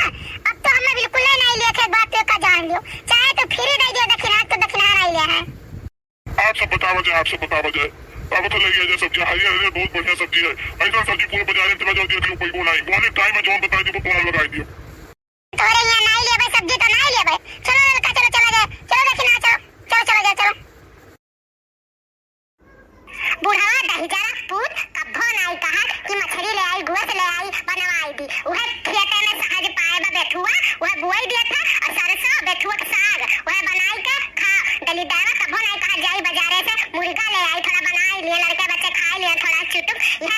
अब तो हमें बिल्कुल नहीं लिए थे, बात का जान लियो, चाहे तो फ्री दे दियो दक्षिणा तो दक्षिणा नहीं लिया है। आप सब बता बजाए अब तो ले गया सब्जी, हरियर बहुत बढ़िया सब्जी है, ऐसा सब्जी पूरे बाजार में जो देख लो कोई नहीं, बहुत टाइम है, जोन बता दियो तो लगाई दियो। तोरे यहाँ नहीं लिए भाई सब्जी तो नहीं लिए भाई, चलो लड़का चलो चला जाए, चलो दक्षिणा चलो बुढ़ावा दही जरा पूत कब्बो नहीं कहा कि मछली ले आई, गोश्त ले आई, बनवाई दी, वह खेते में सहज पाए बा बैठुआ, वह बुआई दिया था, और सरसों बैठुआ का साग वह बनाई के खा, दलीदारा कब्बो नहीं कहा जाई बाजारे से मुर्गा ले आई, थोड़ा बनाई लिए, लड़के बच्चे खाए लिए, थोड़ा चुटुक यह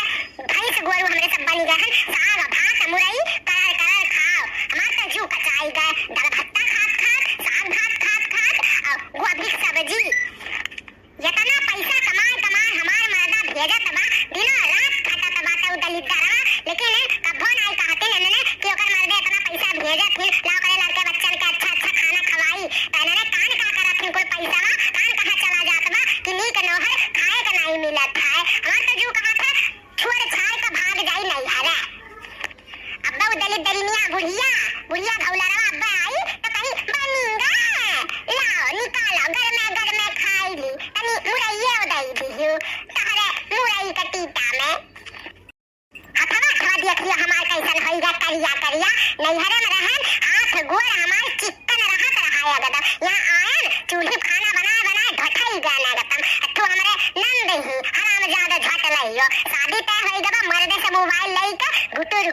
भैंस गोरू हमरे सब बनी गए हैं, साग भात मुरई कर खाओ, हमार तो जू कचाई गए, दाल भत्ता खात साग भात खात और गोभी सब्जी, इतना पैसा कमाए हमार मर्दा भेजत बा, दिनों रात खटत बाटे दलिदरा, लेकिन कब्बो नहीं कहते इन्होंने कि ओकर मर्दे इतना पैसा भेजत फिर लाओ करे लड़के बच्चन के अच्छा खाना खवाई, इन्होंने कान का करत फिर कोई पैसा बा कान कहां चला जात बा कि नीक नोहर खाए का नहीं मिलत है, हमार तो जो कहा था छोड़ छाए का भाग जाई नहीं हरे, अब्बा दलिदरिनिया बुढ़िया भौलरवा अब्बा आई तो कहीं बनिंगा लाओ निकालो घर में खाई ली, तनी मुरैया उदाई दियो तारे मुरई का टीटा में हथवा देखियो हमार कैसन होइगा करिया नैहरे में रहन हाथ गोड़ हमार चिकन रहा गदा, यहाँ आयन चूल्ही खाना बना ढठई गाना गतम, अथु हमरे नंद ही हराम ज्यादा झट लइयो, शादी तय होई गबा मर्दे से मोबाइल लई के गुटुर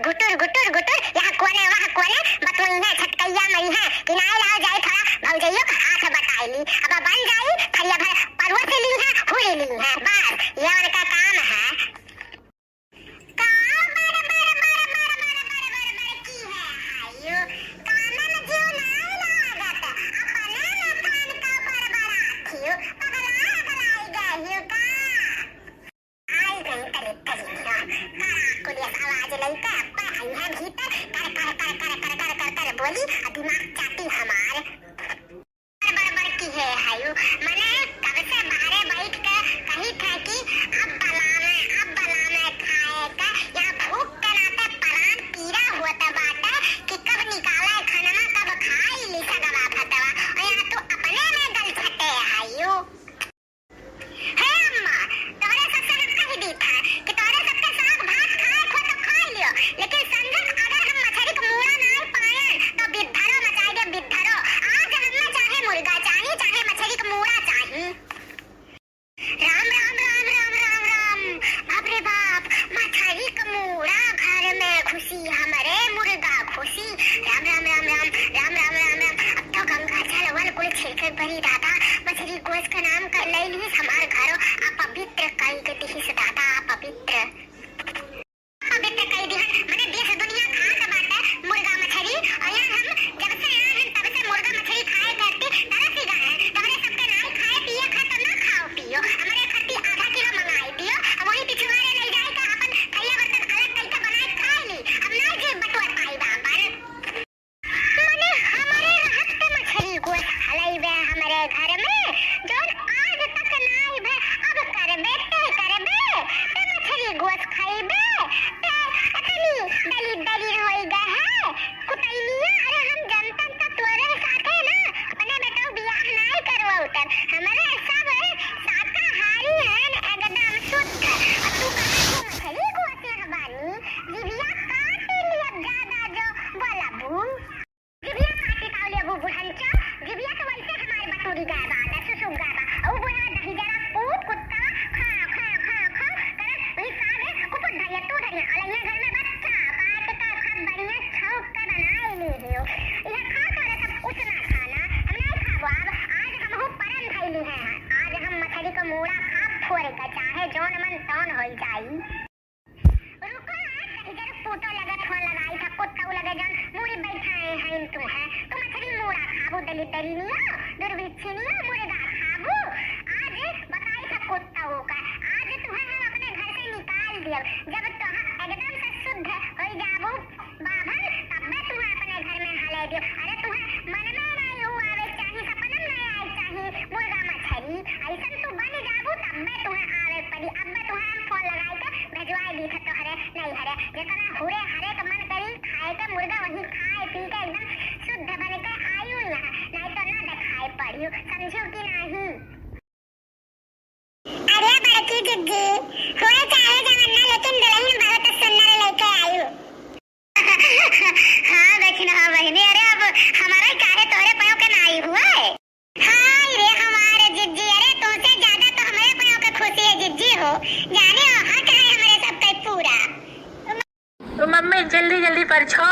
यहाँ कोने वहाँ कोने बतवई है छटकैया मई है कि नहीं लाओ जाए थोड़ा भौजइयो का हाथ बताई ली, अब बन जाई थरिया भर परवा से ली है हुई ली है, बस ये उनका काम है। काम की है हायो कामन जीव नहीं लागत, अपने में कान का बरबराथियो पगलाई गहियो का आई गई तरी कुलियस आवाज लइका अब्बा आई है भीतर कर बोली, दिमाग चाटी हमार बड़बड़ की है हायो, मने कब से बाहरे बैठ के कही थे कि अब बनाने खाए का, यहाँ भूख के नाते प्राण पीरा होता बाटे कि कब निकाले खाना कब खाई ली सगवा फतवा, और यहाँ तो अपने में गल छटे हायो। हे अम्मा तोरे सबसे कही दी था कि तोरे सबके साग भात खाए खो तो खा लियो, लेकिन समझ अगर हम मछली को मूड़ा नहीं पाए तो बिद्धरो मचाई दे बिद्धरो, आज हमें चाहे मुर्गा चाहिए चाहे मछली का मूड़ा चाहिए। राम बाप रे बाप, मछली का मूड़ा घर में खुशी हमारे मुर्गा खुशी, राम अब तो गंगा जल वन कुल छिड़के भरी दादा, मछली गोश्त का नाम कर ले ली हमार घरों अपवित्र कई के दिहिस दादा, अपवित्र कई दिहन मने देश दुनिया खा के बाटे मुर्गा मछली, और यहाँ हम जब से आए हैं तब से मुर्गा मछली खाए करते तरस ही गए हैं, तमरे सबके नहीं खाए पिए खा तो ना खाओ पियो, हमारे खट्टी आधा किलो मंगाई दियो, अब वही पिछवाड़े ले जाए का अपन कईया बर्तन अलग करके बनाए खा ली, अब नहीं जी बटुआ पाई बापन मने हमारे रात पे मछली गोश्त हलाई बे हमारे घर में, जो आज तक नहीं बे अब करबे ते मछली गोश्त खाइबे दली होई गए है कुतैनिया, अरे हम जनता तो तोरे साथे ना अपने बेटा बियाह नहीं करवा उतर, हमारे सब शाकाहारी हैं एकदम शुद्ध, और तू कहां मछली गोश्त हबानी जिबिया काट लिया ज्यादा जो बोला बू जिबिया काटी ताऊ ले बू बुढ़ंचा जिबिया तो वैसे हमारे बटोरी हैं तुम्हें तुम मछली मोड़ा खाबो दली तरीनिया दुर्भिक्षिनिया मुर्गा खाबो आज बताई सब कुत्ता होगा आज तुम्हें हम अपने घर से निकाल दिया जब तुम एकदम से शुद्ध हो जाबो बाबा तब मैं तुम्हें अपने घर में हले दियो अरे तुम्हें मन में नहीं हो आवे चाहिए सपना में आए चाहिए मुर्गा मछली ऐसा तू बन जाबो तब मैं तुम्हें आवे पड़ी अब मैं तुम्हें फोन लगाई के भेजवाई दी तो हरे नहीं हरे जितना हुरे हरे का मन करी खाए के मुर्गा वही खाए पी के एकदम शुद्ध बन के आयु यहाँ नहीं तो ना दिखाई पड़ियो समझो कि नहीं अरे बड़की जिद्दी हुए चाहे जमाना लेकिन दुल्हन बहुत सुंदर लेके आयु हाँ लेकिन हाँ बहनी अरे अब हमारा काहे तोरे पाँव के नाई हुआ है हाय रे हमारे जिज्जी अरे तुमसे ज्यादा तो हमारे पाँव के खुशी है जिज्जी हो जाने हो हक है हमारे सब का पूरा तो मम्मी जल्दी जल्दी परछो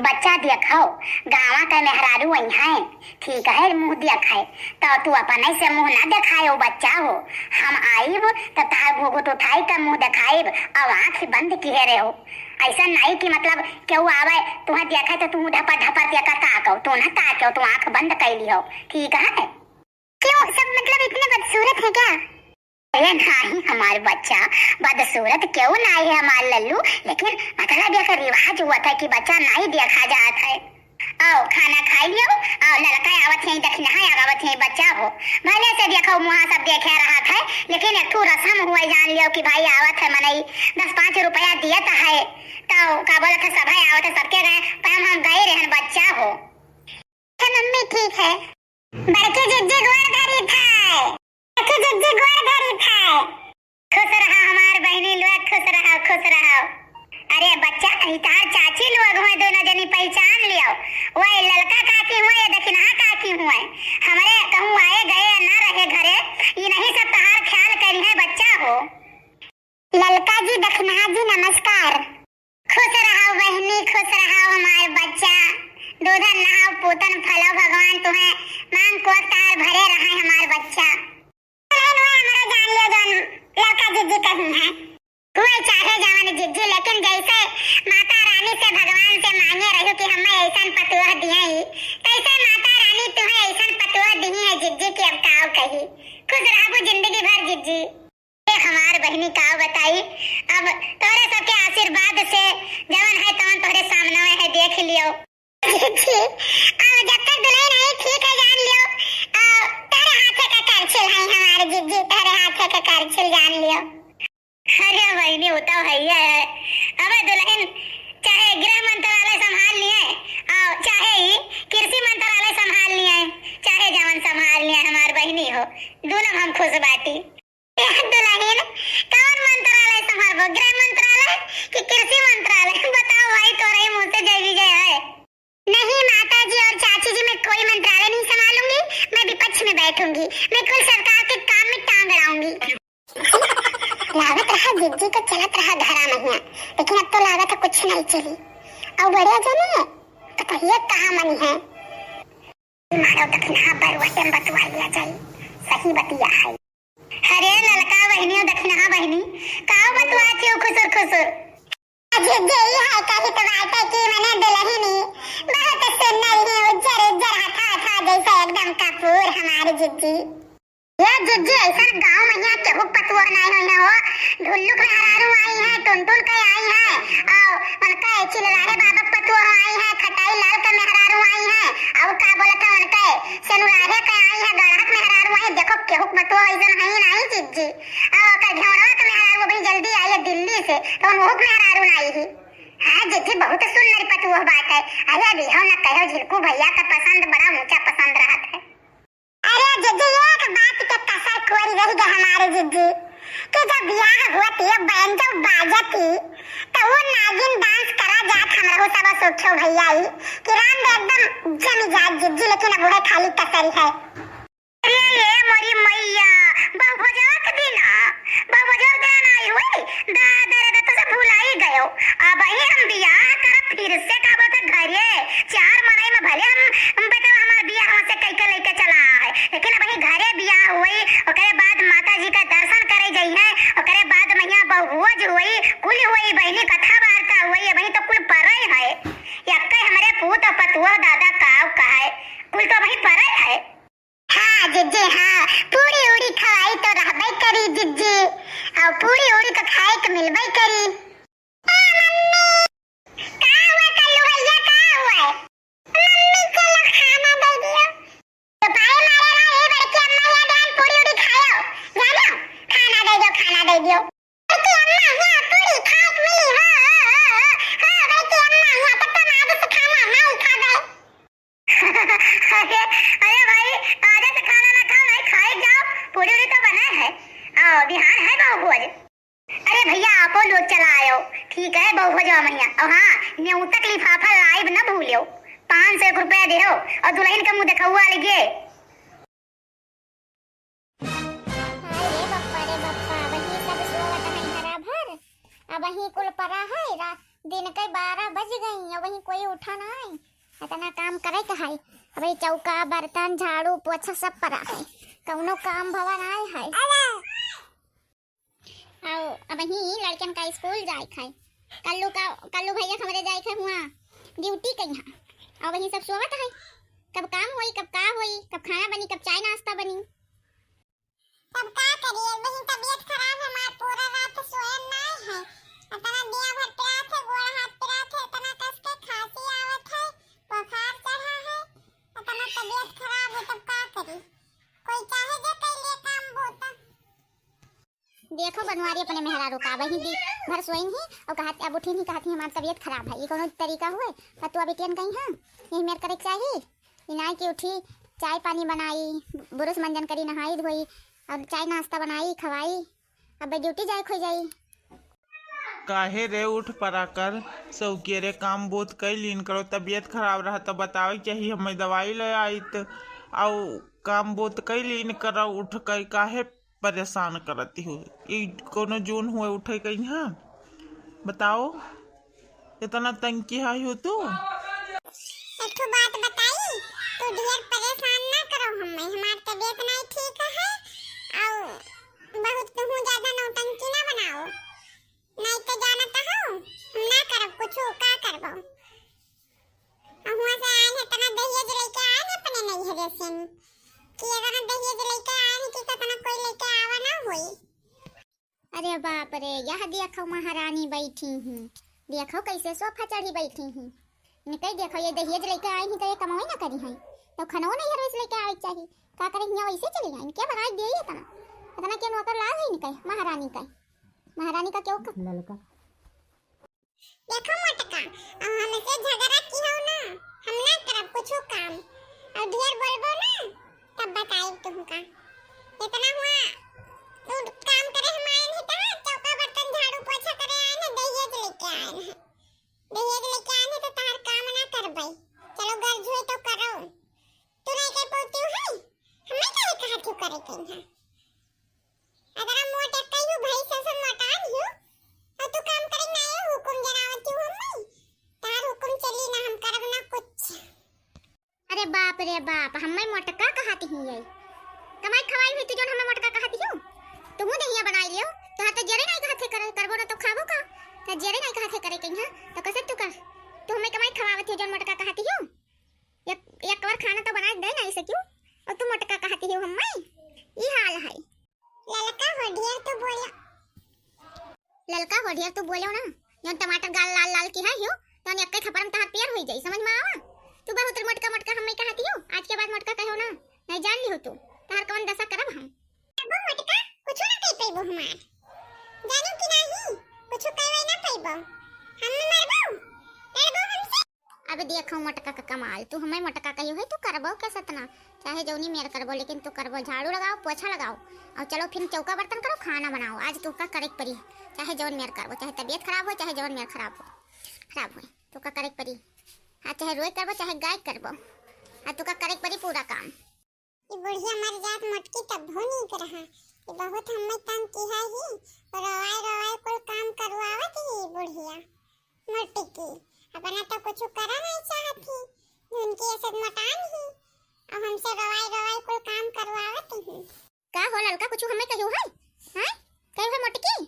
बच्चा दिखाओ गावा का मेहरारू वही है ठीक है मुंह दिखाए तो तू अपने से मुंह ना दिखाए बच्चा हो हम आईब तो तार भोगो तो थाई का मुंह दिखाएब अब आँख बंद किए रहे हो ऐसा नहीं कि मतलब क्यों आवे तुम्हें देखा तो तू ढपा ढपा देखा ताको तू ना ताको तू आँख बंद कर ली हो ठीक है क्यों सब मतलब इतने बदसूरत है क्या अरे नहीं हमारे बच्चा बदसूरत क्यों नहीं है हमारे लल्लू लेकिन मतलब एक रिवाज हुआ था कि बच्चा नहीं देखा जाता है आओ खाना खा लियो आओ लड़का आवत है दक्षिणा आवत है बच्चा हो भले से देखो मुँह सब देखे रहा था लेकिन एक रस्म हुआ जान लियो कि भाई आवत है मनई 10-5 रुपया दिया था है तो का बोला था सब आवत है सबके गए पर हम गए रहन बच्चा हो मम्मी ठीक है बड़के जिज्जी गोर धरी था जिज्जी गोर धरी था खुश रहा हमार बहनी लोग खुश रहो अरे बच्चा तार चाची लोग हुए दोनों जनी पहचान लियो वो लड़का काकी हुए या दक्षिणा काकी हुए हमारे कहूँ आए गए या ना रहे घरे ये नहीं सब तहार ख्याल करी है बच्चा हो ललका जी दक्षिणा जी नमस्कार खुश रहो बहनी खुश रहो हमारे बच्चा दूधन नहाओ पूतन फलो भगवान तुम्हें मांग को तार भरे रहा हमारे बच्चा हमारा जान लियो जन लड़का जिज्जी कहीं है हुए चाहे जवान जिज्जी लेकिन जैसे माता रानी से भगवान से मांगे रहो कि हमें ऐसा पतुआ दिए ही कैसे माता रानी तुम्हें ऐसा पतुआ दी है जिज्जी की अब काव कही खुश रहो जिंदगी भर जिज्जी हमार बहनी काव बताई अब तोरे सबके आशीर्वाद से जवन है तवन तोरे सामने है देख लियो जिज्जी अब जिज्जी को चलत रहा घरा महिया, लेकिन अब तो लागत है कुछ नहीं चली। और बढ़िया जनी है तो कहिए कहाँ मनी है मारो दक्षिणा बरुआ बतवा लिया जाए, सही बतिया है। अरे ललका बहनी और दक्षिणा बहनी काओ बतवा छियो खुसुर खुसुर। जिज्जी है कही तो बात है कि मैंने दुल्हनी बहुत सुंदर है, उज्जर उज्जर हथा जैसा एकदम कपूर हमारी जिज्जी। ये जिज्जी ऐसा गांव में यहाँ केहू पतुआ नहीं हुई हो, ढुल्लुक में हरारू आई है, टुनटुन के आई है, और उनका चिलवारे बाबा पतुआ आई है, खटाई लाल का मेहरारू आई है, और का बोलता उनका सनुरारे का आई है, गड़हक मेहरारू आई है। देखो केहू पतुआ ऐसा नहीं नहीं जिज्जी। और का घेरा का मेहरारू भी जल्दी आई है दिल्ली से, तो वो मेहरारू आई है। हाँ जिज्जी बहुत सुंदर पतुआ बात है। अरे रिहो न कहो झिलकू भैया का पसंद बड़ा ऊंचा पसंद रहा था। अरे जिज्जी एक बात के कसर कोरी रही गई हमारे जिज्जी कि जब ब्याह हुआ थी बहन जब बाजा थी तो वो नागिन डांस करा जात हमरो सब सोचो भैया ही कि राम एकदम जमी जात जिज्जी, लेकिन अब वो खाली कसर है। अरे ये मोरी मैया बहु जात दिन आई हुई दादा तो सब भुलाई गयो। अब ही हम ब्याह कर फिर से का बात घरे 4 महीने में भले हम बेटा हमारा ब्याह हमसे कई के लेके चला है, लेकिन अब ही घरे ब्याह हुई ओकरे बाद माता जी का दर्शन करे जाई है, ओकरे बाद मैया बहुज हुई कुल हुई बहनी कथा वार्ता हुई, वही तो कुल परई है। यक्के हमरे पूत और पतुआ दादा काव कहे कुल तो वही परई है। हाँ जिज्जी हाँ पूरी उड़ी खाई तो रहबे करी जिज्जी, और पूरी उड़ी तो खाए के मिलबे करी। अरे भैया आपो लोग चला आयो, ठीक है बहु हो जाओ मैया। और हाँ न्यूतक लिफाफा लाइव न भूलियो, 500 रुपया दे हो और दुल्हन का मुंह दिखावा लगे। अरे बप्पा वही सब सोवत है हरा भर, अब वही कुल परा है दिन के 12 बज गई और वही कोई उठा ना है, इतना काम करे के है। अबे चौका बर्तन झाड़ू पोछा सब परा है, कौनो काम भवन आए है। आओ अब ही लड़कन का स्कूल जाए खाए, कल्लू भैया हमारे जाए खाए हुआ ड्यूटी कहीं, अब वही सब सोवत है। कब काम होई कब का होई, कब खाना बनी कब चाय नाश्ता बनी, तब का करिए। वही तबीयत खराब है हमार, पूरा रात सोए नहीं है, इतना दिया भर प्यास है, गोड़ हाथ प्यास है, इतना कस के खांसी आवत है, बुखार चढ़ा है, इतना तबीयत खराब है, तब का करी। कोई चाहे जो कर ले काम होता। देखो बनवारी अपने मेहरारू का वही दी भर सोई ही और कहत अब उठी नहीं कहती हमारी तबीयत खराब है। ये कोनो तरीका हुए पतुआ बिटियन कहीं हां यही मेर करे चाहिए। इनाई की उठी चाय पानी बनाई, बुरुस मंजन करी, नहाई धोई और चाय नाश्ता बनाई खवाई, अब ड्यूटी जाए खो जाई। काहे रे उठ पड़ा कर सौके रे काम बोत कैलीन करो, तबीयत खराब रहा तो बतावे चाहिए, हमें दवाई ले आई तो आओ काम बोत कैलीन करो। उठ कर काहे परेशान करती हो, ये कोनो जोन हुए उठे कहीं हाँ बताओ, इतना तंगी है हो तू। एक तो बात बताई तो ढेर परेशान ना करो हमें, हमारी तबीयत नहीं ठीक है और बहुत तुम ज्यादा नौटंकी ना बनाओ, नहीं तो जानता हो हम ना करब कुछ का करबो। हुआ से आए हैं तना दहेज लेके आए हैं अपने नहीं है जैसे कि अगर दहेज लेके आए हैं कि तना कोई लेके आवा ना होई। अरे बाप रे यह देखो महारानी बैठी हूँ, देखो कैसे सोफा चढ़ी बैठी हूँ, निकल देखो ये दहेज लेके आई ही तो ये कमाई ना करी है तो खनो नहीं हरवेस लेके आई चाहिए का करे यहाँ वैसे चली आई क्या बनाई दे इतना इतना क्यों नौकर लाग ही निकल महारानी का क्यों ललका। देखो मोटका हमसे झगड़ा की हो ना, हम ना करब कुछ काम और ढेर बोलबो ना तब बताई तुमका। इतना हुआ तू काम करे हम आए नहीं ता चौका बर्तन झाड़ू पोछा करे आए ना, दहेज लेके आए हैं, दहेज लेके आए तो तार काम ना करबै। चलो घर जुए तो करो, तू नहीं कर पाती है हमें क्या कहा क्यों करे कहीं। अगर हम मोटे कहियो भाई से मोटा दियो बाप रे बाप, हमें मोटका कहती ही यही कमाई खवाई हुई तू जोन हमें मोटका कहती हूँ। तुम दहिया बनाई लियो तो हाथ जरे नहीं कहते करे करबो ना तो खाबो का, तो जरे नहीं कहते करे कहीं तो कैसे तू कर, तू हमें कमाई खवावत हो जोन मोटका कहती हूँ। एक बार खाना तो बना दे नहीं सकियो और तू मोटका कहती हूँ हमें, ये हाल है। ललका होडियर तो बोला, ललका होडियर तो बोलो ना, जोन टमाटर गाल लाल लाल की है हो तो एक थप्पड़ में तहार पियर हो जाई, समझ में आवा। तू बहुत मोटका मोटका हमें कहती हो, आज के बाद मोटका कहो ना, नहीं जान ली हो तू तहार कौन दशा करब हम। अब मोटका कुछ ना कह पैबो हमार, जानो कि नहीं कुछ कहवे ना पैबो, हम मरबो लड़बो हमसे। अब देखो मोटका का कमाल, तू हमें मोटका कहियो है तू करबो के सतना, चाहे जौनी मेर करबो लेकिन तू करबो, झाड़ू लगाओ पोछा लगाओ और चलो फिर चौका बर्तन करो खाना बनाओ। आज तू का करे पड़ी, चाहे जौन मेर करबो, चाहे तबीयत खराब हो चाहे जौन मेर खराब हो तू का करे पड़ी। हाँ चाहे रोज करबो चाहे गाय करबो, हाँ तू का करे पड़ी पूरा काम। ये बुढ़िया मर जात मोटकी तब हो नहीं कर रहा, ये बहुत हमें तंग की है ही, रवाय रवाय कोई काम करवावत ही बुढ़िया मोटकी, अपना तो कुछ करा नहीं चाहती, उनकी असद मटान ही और हमसे रवाय रवाय कोई काम करवावत ही। का हो ललका कुछ हमें कहियो है, हैं कहियो है मोटकी,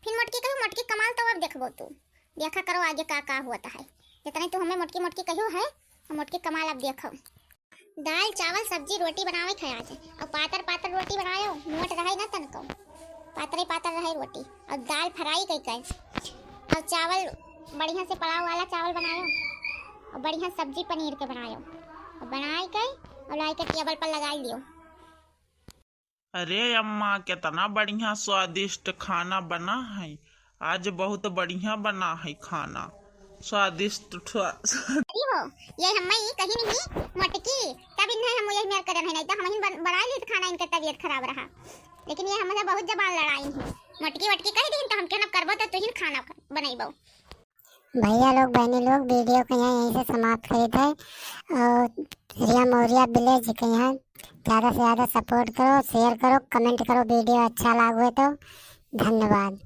फिर मोटकी कहियो मोटकी कमाल तो अब देखबो तू, देखा करो आगे का होता है। जितने तू हमें मोटकी मोटकी कहियो है मोटकी कमाल अब देखो। दाल चावल सब्जी रोटी बनावे थे आज, और पातर पातर रोटी बनायो, मोट रहे ना तनको, पातरे पातर रहे रोटी, और दाल फ्राई कई और चावल बढ़िया से पलाव वाला चावल बनायो, और बढ़िया सब्जी पनीर के बनायो, और बनाई के और लाई के टेबल पर लगाई लियो। अरे अम्मा कितना बढ़िया स्वादिष्ट खाना बना है, आज बहुत बढ़िया बना है खाना, स्वादिष्ट हो ये हमें कहीं नहीं मोटकी तब इन्हें हम ये मेर करन है, नहीं तो हम ही बना ली खाना, इनका तबीयत खराब रहा, लेकिन ये हमसे बहुत जबान लड़ाई है। मोटकी वटकी कह दी तो हम के न करबो तो तू ही खाना बनाइबो। भैया लोग बहनी लोग वीडियो को यहाँ यहीं से समाप्त करते हैं, और रिया मौर्या विलेज के यहाँ ज़्यादा से ज़्यादा सपोर्ट करो, शेयर करो, कमेंट करो, वीडियो अच्छा लगे तो धन्यवाद।